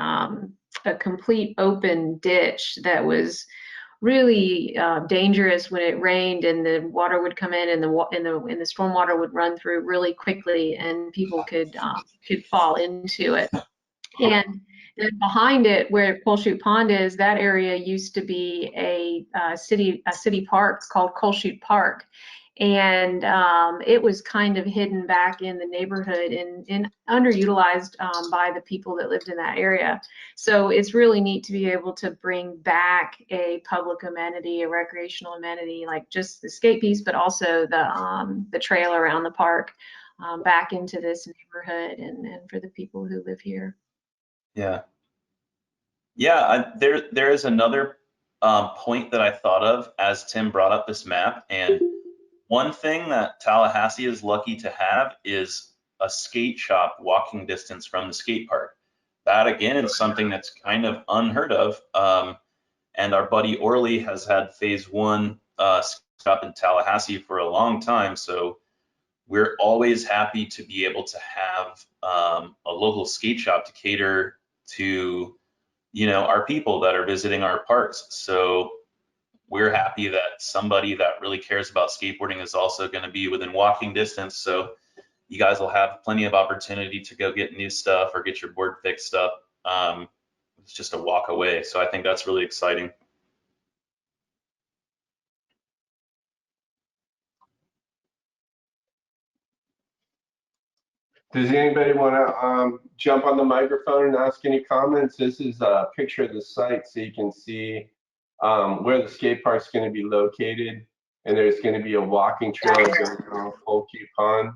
complete open ditch that was really dangerous when it rained and the water would come in and the storm water would run through really quickly and people could fall into it. And then behind it, where Coalshoot Pond is, that area used to be a city park called Coalshoot Park, and it was kind of hidden back in the neighborhood and underutilized by the people that lived in that area. So it's really neat to be able to bring back a public amenity, a recreational amenity, like just the skate piece, but also the trail around the park back into this neighborhood and for the people who live here. Yeah. Yeah, there is another point that I thought of as Tim brought up this map. And one thing that Tallahassee is lucky to have is a skate shop walking distance from the skate park. That again is something that's kind of unheard of. And our buddy Orly has had phase 1 shop in Tallahassee for a long time. So we're always happy to be able to have a local skate shop to cater to, you know, our people that are visiting our parks. So we're happy that somebody that really cares about skateboarding is also going to be within walking distance. So you guys will have plenty of opportunity to go get new stuff or get your board fixed up. It's just a walk away. So I think that's really exciting. Does anybody want to jump on the microphone and ask any comments? This is a picture of the site so you can see where the skate park's going to be located. And there's going to be a walking trail that goes around Coalshoot Pond.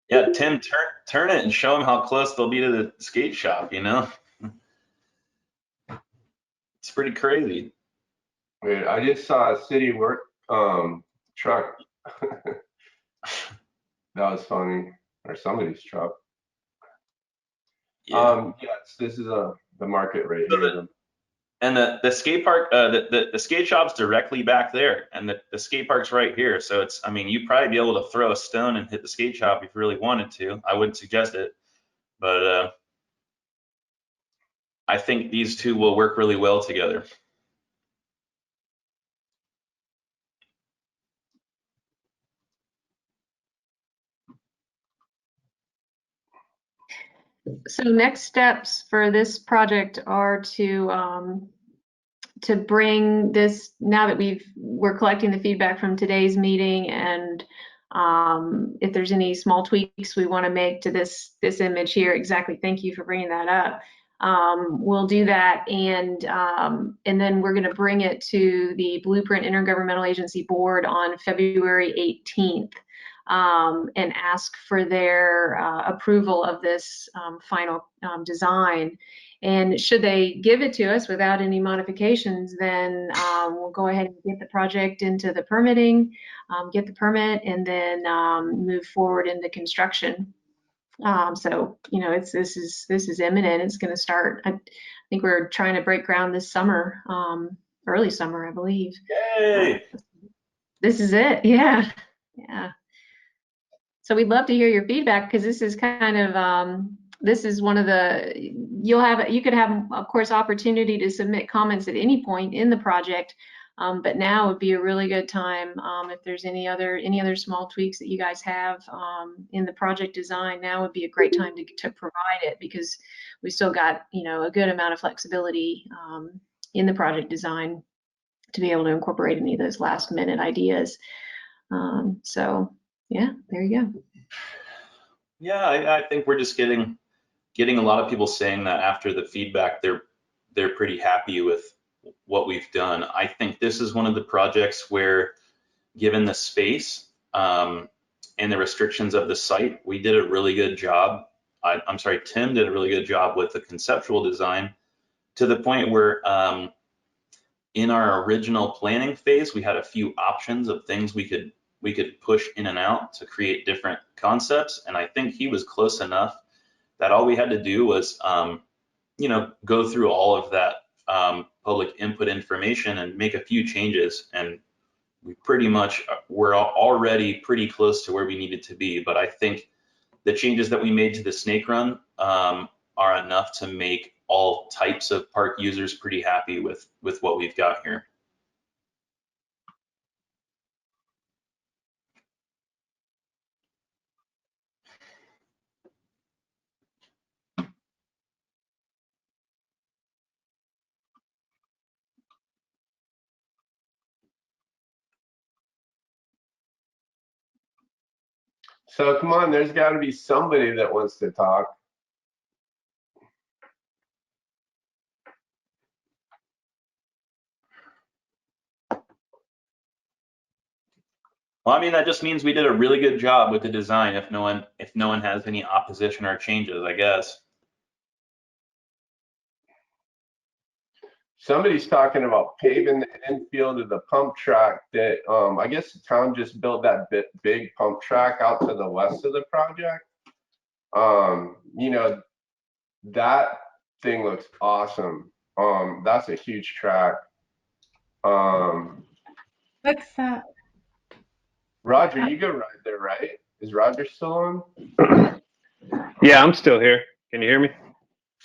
Yeah, Tim, turn it and show them how close they'll be to the skate shop, you know? It's pretty crazy. Wait, I just saw a city work truck. That was funny. Or somebody's truck. Yeah. Yes, this is the market right here. And the skate park, the skate shop's directly back there, and the skate park's right here. So it's, I mean, you'd probably be able to throw a stone and hit the skate shop if you really wanted to. I wouldn't suggest it, but I think these two will work really well together. So next steps for this project are to bring this, now that we're collecting the feedback from today's meeting, and if there's any small tweaks we want to make to this image here, exactly, thank you for bringing that up. We'll do that, and then we're going to bring it to the Blueprint Intergovernmental Agency Board on February 18th. And ask for their approval of this final design. And should they give it to us without any modifications, then we'll go ahead and get the project into the permitting, get the permit, and then move forward into construction. So, you know, this is imminent. It's going to start. I think we're trying to break ground this summer, early summer, I believe. Yay! This is it. Yeah. Yeah. So we'd love to hear your feedback, because this is kind of, this is one of the, you could have, of course, opportunity to submit comments at any point in the project, but now would be a really good time if there's any other small tweaks that you guys have in the project design. Now would be a great time to provide it, because we still got, you know, a good amount of flexibility in the project design to be able to incorporate any of those last minute ideas. So yeah, there you go. Yeah, I think we're just getting getting a lot of people saying that after the feedback, they're pretty happy with what we've done. I think this is one of the projects where, given the space and the restrictions of the site, we did a really good job. I'm sorry, Tim did a really good job with the conceptual design, to the point where in our original planning phase, we had a few options of things we could push in and out to create different concepts. And I think he was close enough that all we had to do was, you know, go through all of that public input information and make a few changes. And we pretty much were already pretty close to where we needed to be. But I think the changes that we made to the snake run are enough to make all types of park users pretty happy with what we've got here. So come on, there's got to be somebody that wants to talk. Well, I mean, that just means we did a really good job with the design. If no one has any opposition or changes, I guess. Somebody's talking about paving the infield of the pump track that I guess the town just built that big pump track out to the west of the project. You know, that thing looks awesome. That's a huge track. What's that? Roger, you go right there, right? Is Roger still on? Yeah, I'm still here. Can you hear me?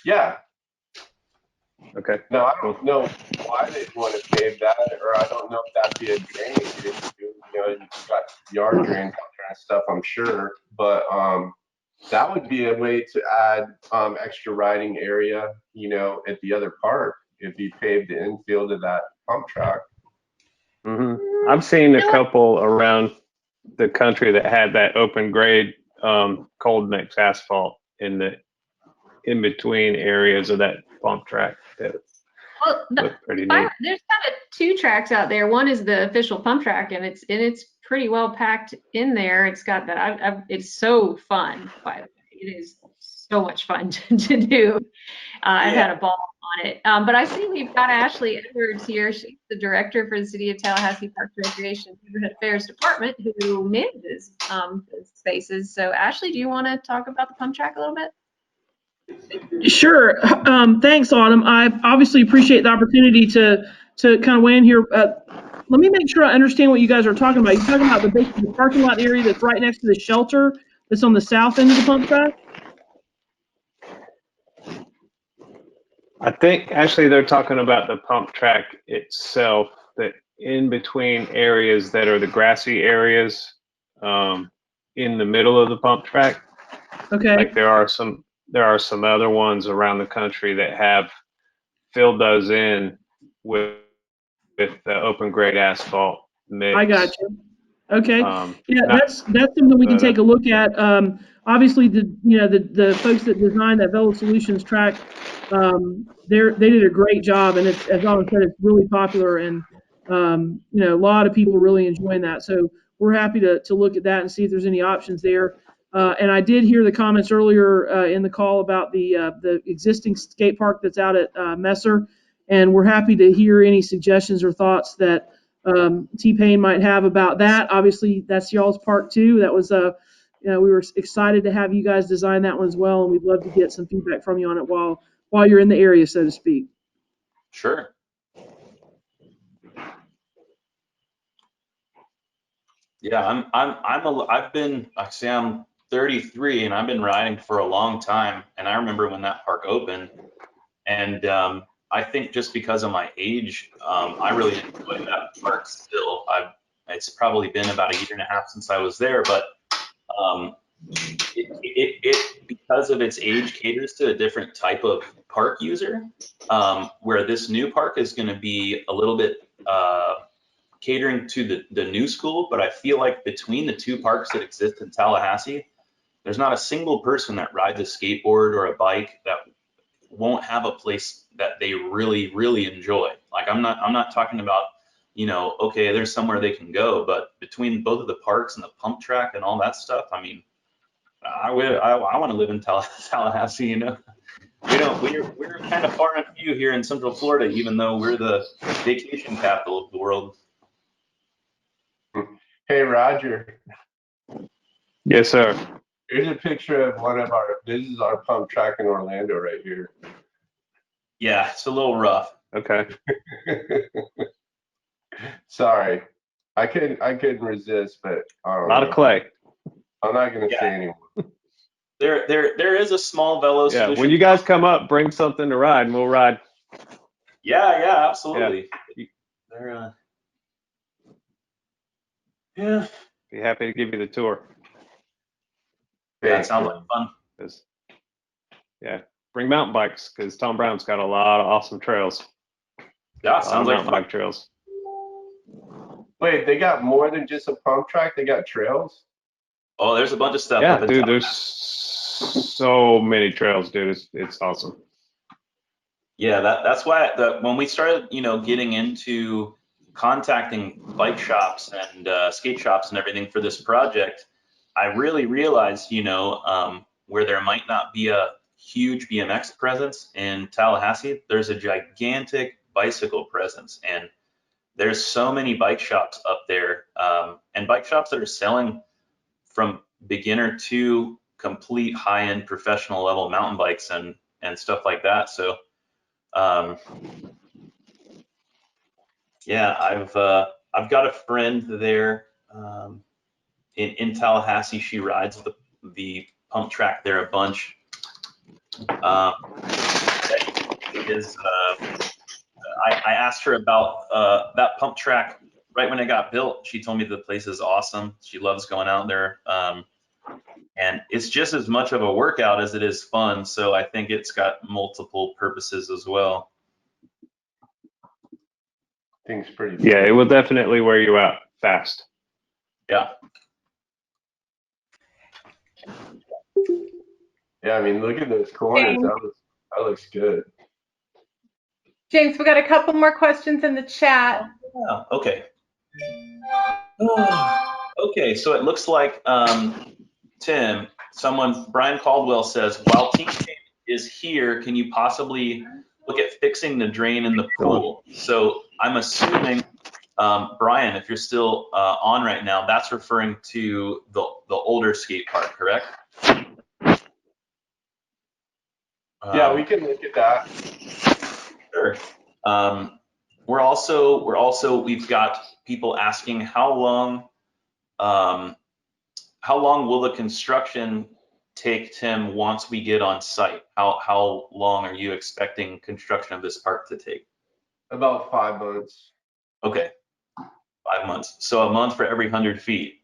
Yeah. Okay. No, I don't know why they want to pave that, or I don't know if that'd be a drainage issue. You know, you've got yard drains out there and stuff, I'm sure. But that would be a way to add extra riding area, you know, at the other park if you paved the infield of that pump track. I've seen a couple around the country that had that open grade cold mix asphalt in between areas of that pump track. That Well, looked pretty neat. there's kind of two tracks out there. One is the official pump track, and it's pretty well packed in there. It's got that. It's so fun. By the way, it is so much fun to do. I've had a ball on it. But I see we've got Ashley Edwards here. She's the director for the City of Tallahassee Parks and Recreation Neighborhood Affairs Department, who manages the spaces. So Ashley, do you want to talk about the pump track a little bit? Sure. Thanks, Autumn. I obviously appreciate the opportunity to kind of weigh in here. Let me make sure I understand what you guys are talking about. You're talking about the parking lot area that's right next to the shelter that's on the south end of the pump track? I think actually they're talking about the pump track itself, that in between areas that are the grassy areas in the middle of the pump track. Okay. Like there are some other ones around the country that have filled those in with the open grade asphalt mix. I got you. Okay. Yeah, not- that's something we can take a look at. Obviously, the folks that designed that Velo Solutions track, they did a great job, and it's, as Autumn said, it's really popular, and a lot of people really enjoying that. So we're happy to look at that and see if there's any options there. And I did hear the comments earlier in the call about the existing skate park that's out at Messer, and we're happy to hear any suggestions or thoughts that T-Pain might have about that. Obviously, that's y'all's park too. That was we were excited to have you guys design that one as well, and we'd love to get some feedback from you on it while you're in the area, so to speak. Sure. Yeah, I'm 33 and I've been riding for a long time, and I remember when that park opened, and I think just because of my age, I really enjoy that park still. It's probably been about a year and a half since I was there, but it because of its age caters to a different type of park user, where this new park is going to be a little bit catering to the new school. But I feel like between the two parks that exist in Tallahassee, there's not a single person that rides a skateboard or a bike that won't have a place that they really, really enjoy. Like I'm not talking about, you know, okay, there's somewhere they can go, but between both of the parks and the pump track and all that stuff, I mean, I want to live in Tallahassee, you know. We're kind of far and few here in Central Florida, even though we're the vacation capital of the world. Hey, Roger, Yes, sir. here's a picture of this is our pump track in Orlando right here. Yeah, it's a little rough. Okay. Sorry, I couldn't resist, but I don't A lot know. of clay. I'm not gonna Yeah. say anymore. There is a small Velo Yeah. solution. When you guys come up, bring something to ride, and we'll ride. Yeah, absolutely. They're yeah, Be happy to give you the tour. that sounds like fun. 'Cause, yeah, bring mountain bikes because Tom Brown's got a lot of awesome trails. Yeah, A lot of sounds like mountain fun. bike trails. Wait, they got more than just a pump track? They got trails? Oh, there's a bunch of stuff. Yeah, up in dude, Tallahassee. there's so many trails, dude. It's awesome. Yeah, that's why when we started, you know, getting into contacting bike shops and skate shops and everything for this project, I really realized, you know, where there might not be a huge BMX presence in Tallahassee, there's a gigantic bicycle presence, and there's so many bike shops up there, and bike shops that are selling from beginner to complete high-end professional level mountain bikes and stuff like that. So yeah, I've got a friend there in Tallahassee. She rides the pump track there a bunch. I asked her about that pump track right when it got built. She told me the place is awesome. She loves going out there. And it's just as much of a workout as it is fun. So I think it's got multiple purposes as well. Thing's pretty. Yeah, it will definitely wear you out fast. Yeah. Yeah, I mean, look at those corners. That looks good. James, we got a couple more questions in the chat. Yeah, okay. Okay, so it looks like Tim, Brian Caldwell says, while Team Paint is here, can you possibly look at fixing the drain in the pool? So I'm assuming, Brian, if you're still on right now, that's referring to the older skate park, correct? Yeah, we can look at that. Sure. We've got people asking how long will the construction take, Tim, once we get on site? How long are you expecting construction of this park to take? About 5 months. Okay, 5 months. So a month for every 100 feet.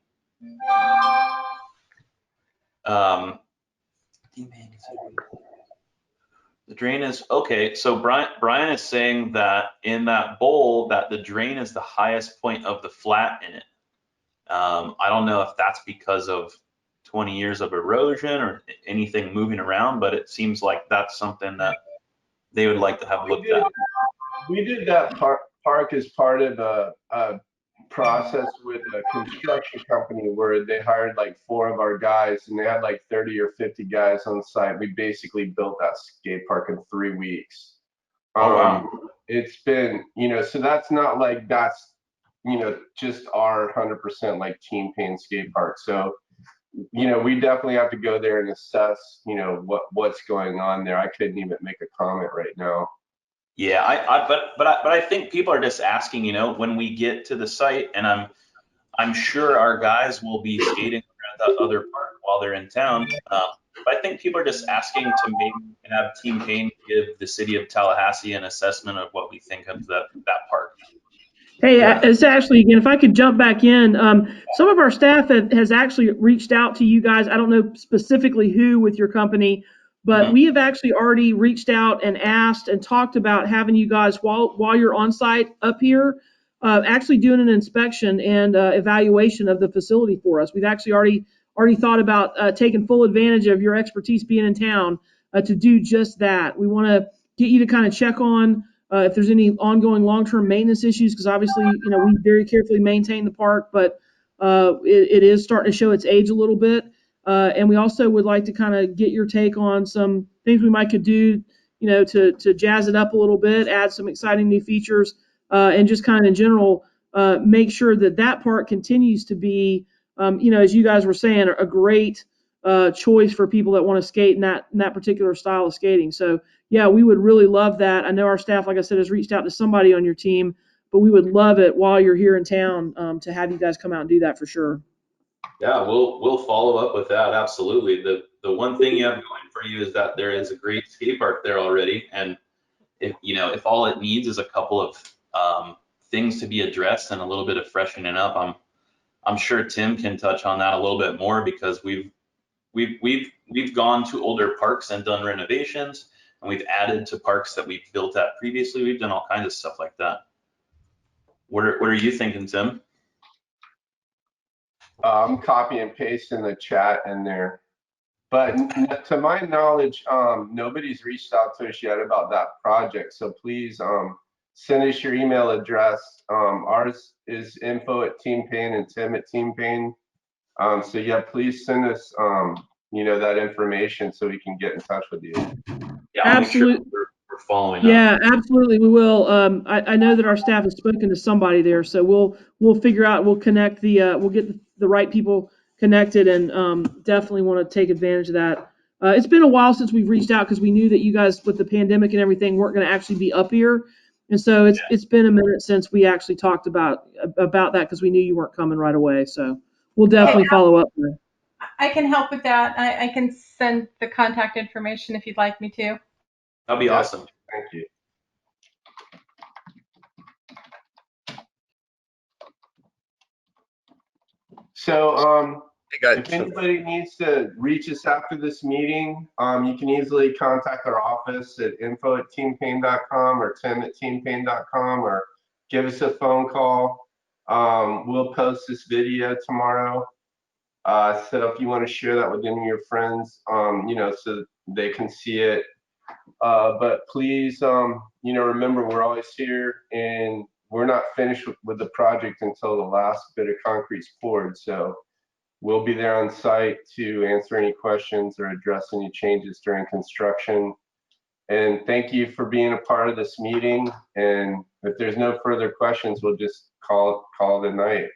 The drain is, okay, so Brian is saying that in that bowl that the drain is the highest point of the flat in it. I don't know if that's because of 20 years of erosion or anything moving around, but it seems like that's something that they would like to have looked at. We did that park as part of a process with a construction company where they hired like 4 of our guys, and they had like 30 or 50 guys on site. We basically built that skate park in 3 weeks. Oh, wow. It's been, you know, so that's not like that's, you know, just our 100% like Team Paint skate park. So, you know, we definitely have to go there and assess, you know, what's going on there. I couldn't even make a comment right now. Yeah, but I think people are just asking, you know, when we get to the site, and I'm sure our guys will be skating around that other park while they're in town. But I think people are just asking to maybe have Team Paint give the city of Tallahassee an assessment of what we think of that park. Hey, it's Ashley again. If I could jump back in, some of our staff has actually reached out to you guys. I don't know specifically who with your company, but we have actually already reached out and asked and talked about having you guys while you're on site up here, actually doing an inspection and evaluation of the facility for us. We've actually already already thought about taking full advantage of your expertise being in town to do just that. We want to get you to kind of check on if there's any ongoing long-term maintenance issues, because obviously, we very carefully maintain the park, but it is starting to show its age a little bit. And we also would like to kind of get your take on some things we might could do, to jazz it up a little bit, add some exciting new features, and just kind of in general, make sure that park continues to be, as you guys were saying, a great choice for people that want to skate in that particular style of skating. So yeah, we would really love that. I know our staff, like I said, has reached out to somebody on your team, but we would love it while you're here in town to have you guys come out and do that for sure. Yeah, we'll follow up with that. Absolutely. The one thing you have going for you is that there is a great skate park there already, and if all it needs is a couple of things to be addressed and a little bit of freshening up, I'm sure Tim can touch on that a little bit more, because we've gone to older parks and done renovations, and we've added to parks that we've built at previously. We've done all kinds of stuff like that. What are you thinking, Tim? I'm copy and pasting the chat in there. But to my knowledge, nobody's reached out to us yet about that project. So please send us your email address. Ours is info@teampayne and Tim@teampayne. So yeah, please send us that information so we can get in touch with you. Yeah, I'll make sure Absolutely. we're following up. Yeah, absolutely, we will. I know that our staff has spoken to somebody there, so we'll figure out, we'll connect we'll get the right people connected, and definitely want to take advantage of that. It's been a while since we've reached out, because we knew that you guys, with the pandemic and everything, weren't going to actually be up here, and so it's been a minute since we actually talked about that, because we knew you weren't coming right away. So we'll definitely follow up there. I can help with that. I can send the contact information if you'd like me to. That'd be awesome. Thank you. So if anybody needs to reach us after this meeting, you can easily contact our office at info@teampayne.com or Tim@teampayne.com, or give us a phone call. We'll post this video tomorrow. So if you want to share that with any of your friends, so they can see it. But please, remember, we're always here, and we're not finished with the project until the last bit of concrete's poured. So we'll be there on site to answer any questions or address any changes during construction. And thank you for being a part of this meeting. And if there's no further questions, we'll just call it a night.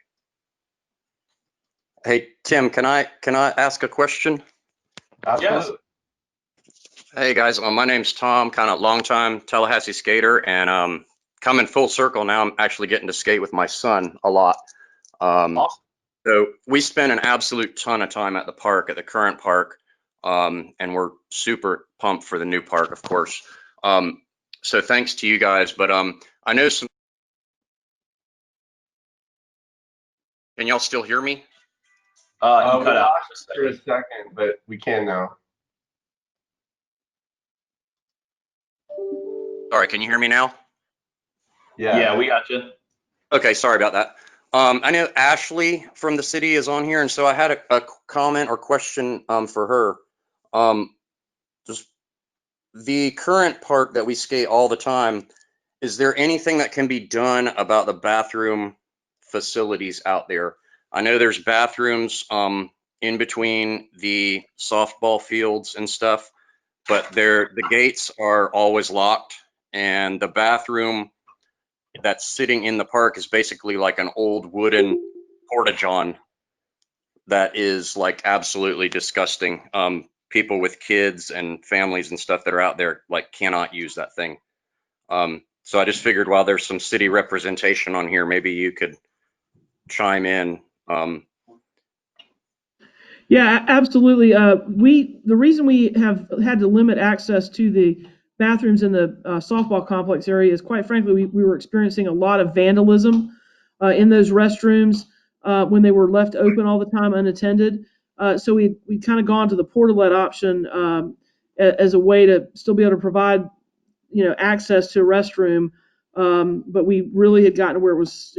Hey, Tim, can I ask a question? Absolutely. Hey guys, my name's Tom, kind of longtime Tallahassee skater, and coming full circle now, I'm actually getting to skate with my son a lot. Awesome. So we spend an absolute ton of time at the park, at the current park, and we're super pumped for the new park, of course. So thanks to you guys, but I know some. Can y'all still hear me? You cut out for a second, but we can now. Sorry, can you hear me now? Yeah, we got you. Okay, sorry about that. I know Ashley from the city is on here, and so I had a comment or question for her. Just the current park that we skate all the time, is there anything that can be done about the bathroom facilities out there? I know there's bathrooms in between the softball fields and stuff, but the gates are always locked, and the bathroom that's sitting in the park is basically like an old wooden porta-john that is like absolutely disgusting. People with kids and families and stuff that are out there like cannot use that thing. So I just figured while there's some city representation on here, maybe you could chime in. Yeah, absolutely. The reason we have had to limit access to the bathrooms in the softball complex area is, quite frankly, we were experiencing a lot of vandalism in those restrooms when they were left open all the time unattended. So we kind of gone to the portalet option as a way to still be able to provide access to a restroom. But we really had gotten to where it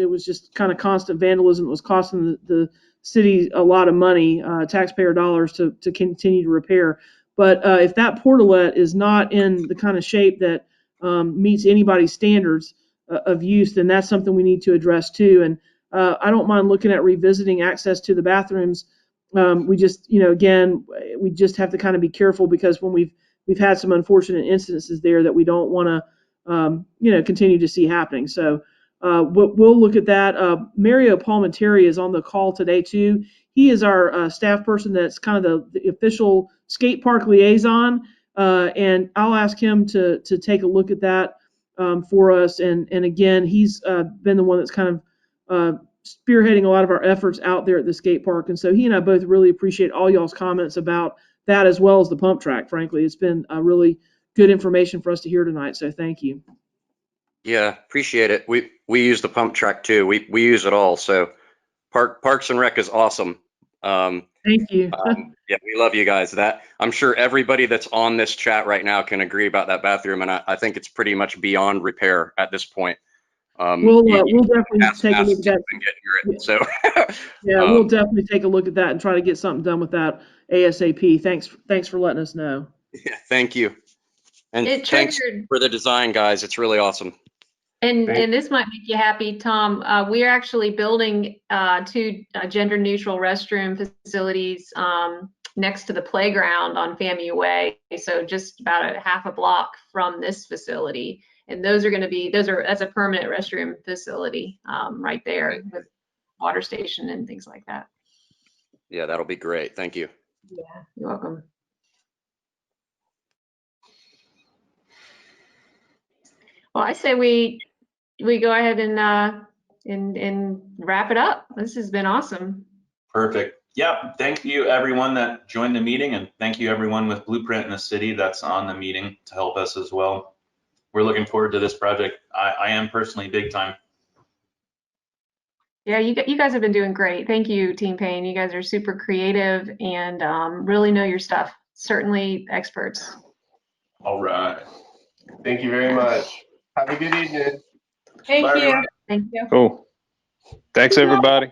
was just kind of constant vandalism that was costing the city a lot of money, taxpayer dollars, to continue to repair. But if that portalet is not in the kind of shape that meets anybody's standards of use, then that's something we need to address too. And I don't mind looking at revisiting access to the bathrooms. We just, again, we just have to kind of be careful, because when we've had some unfortunate incidences there that we don't want to, continue to see happening. So we'll look at that. Mario Palmenteri is on the call today too. He is our staff person that's kind of the official skate park liaison, and I'll ask him to take a look at that for us. And again, he's been the one that's kind of spearheading a lot of our efforts out there at the skate park. And so he and I both really appreciate all y'all's comments about that, as well as the pump track. Frankly, it's been really good information for us to hear tonight. So thank you. Yeah, appreciate it. We use the pump track too. We use it all. So Parks and Rec is awesome. Thank you. Yeah, we love you guys. That I'm sure everybody that's on this chat right now can agree about that bathroom, and I think it's pretty much beyond repair at this point. We'll definitely take a look at that. So yeah, we'll definitely take a look at that and try to get something done with that ASAP. Thanks for letting us know. Yeah, thank you. And It thanks triggered, for the design, guys. It's really awesome. and this might make you happy, Tom. We're actually building 2 gender-neutral restroom facilities next to the playground on FAMU Way, so just about a half a block from this facility. And those are going to be, that's a permanent restroom facility right there with water station and things like that. Yeah, that'll be great. Thank you. Yeah, you're welcome. Well, I say we go ahead and wrap it up. This has been awesome. Perfect. Yeah, thank you everyone that joined the meeting, and thank you everyone with Blueprint in the City that's on the meeting to help us as well. We're looking forward to this project. I am personally big time. Yeah, you guys have been doing great. Thank you, Team Payne. You guys are super creative and really know your stuff. Certainly experts. All right. Thank you very much. Have a good evening. Thank Bye, you. everyone. Thank you. Cool. Thanks, everybody.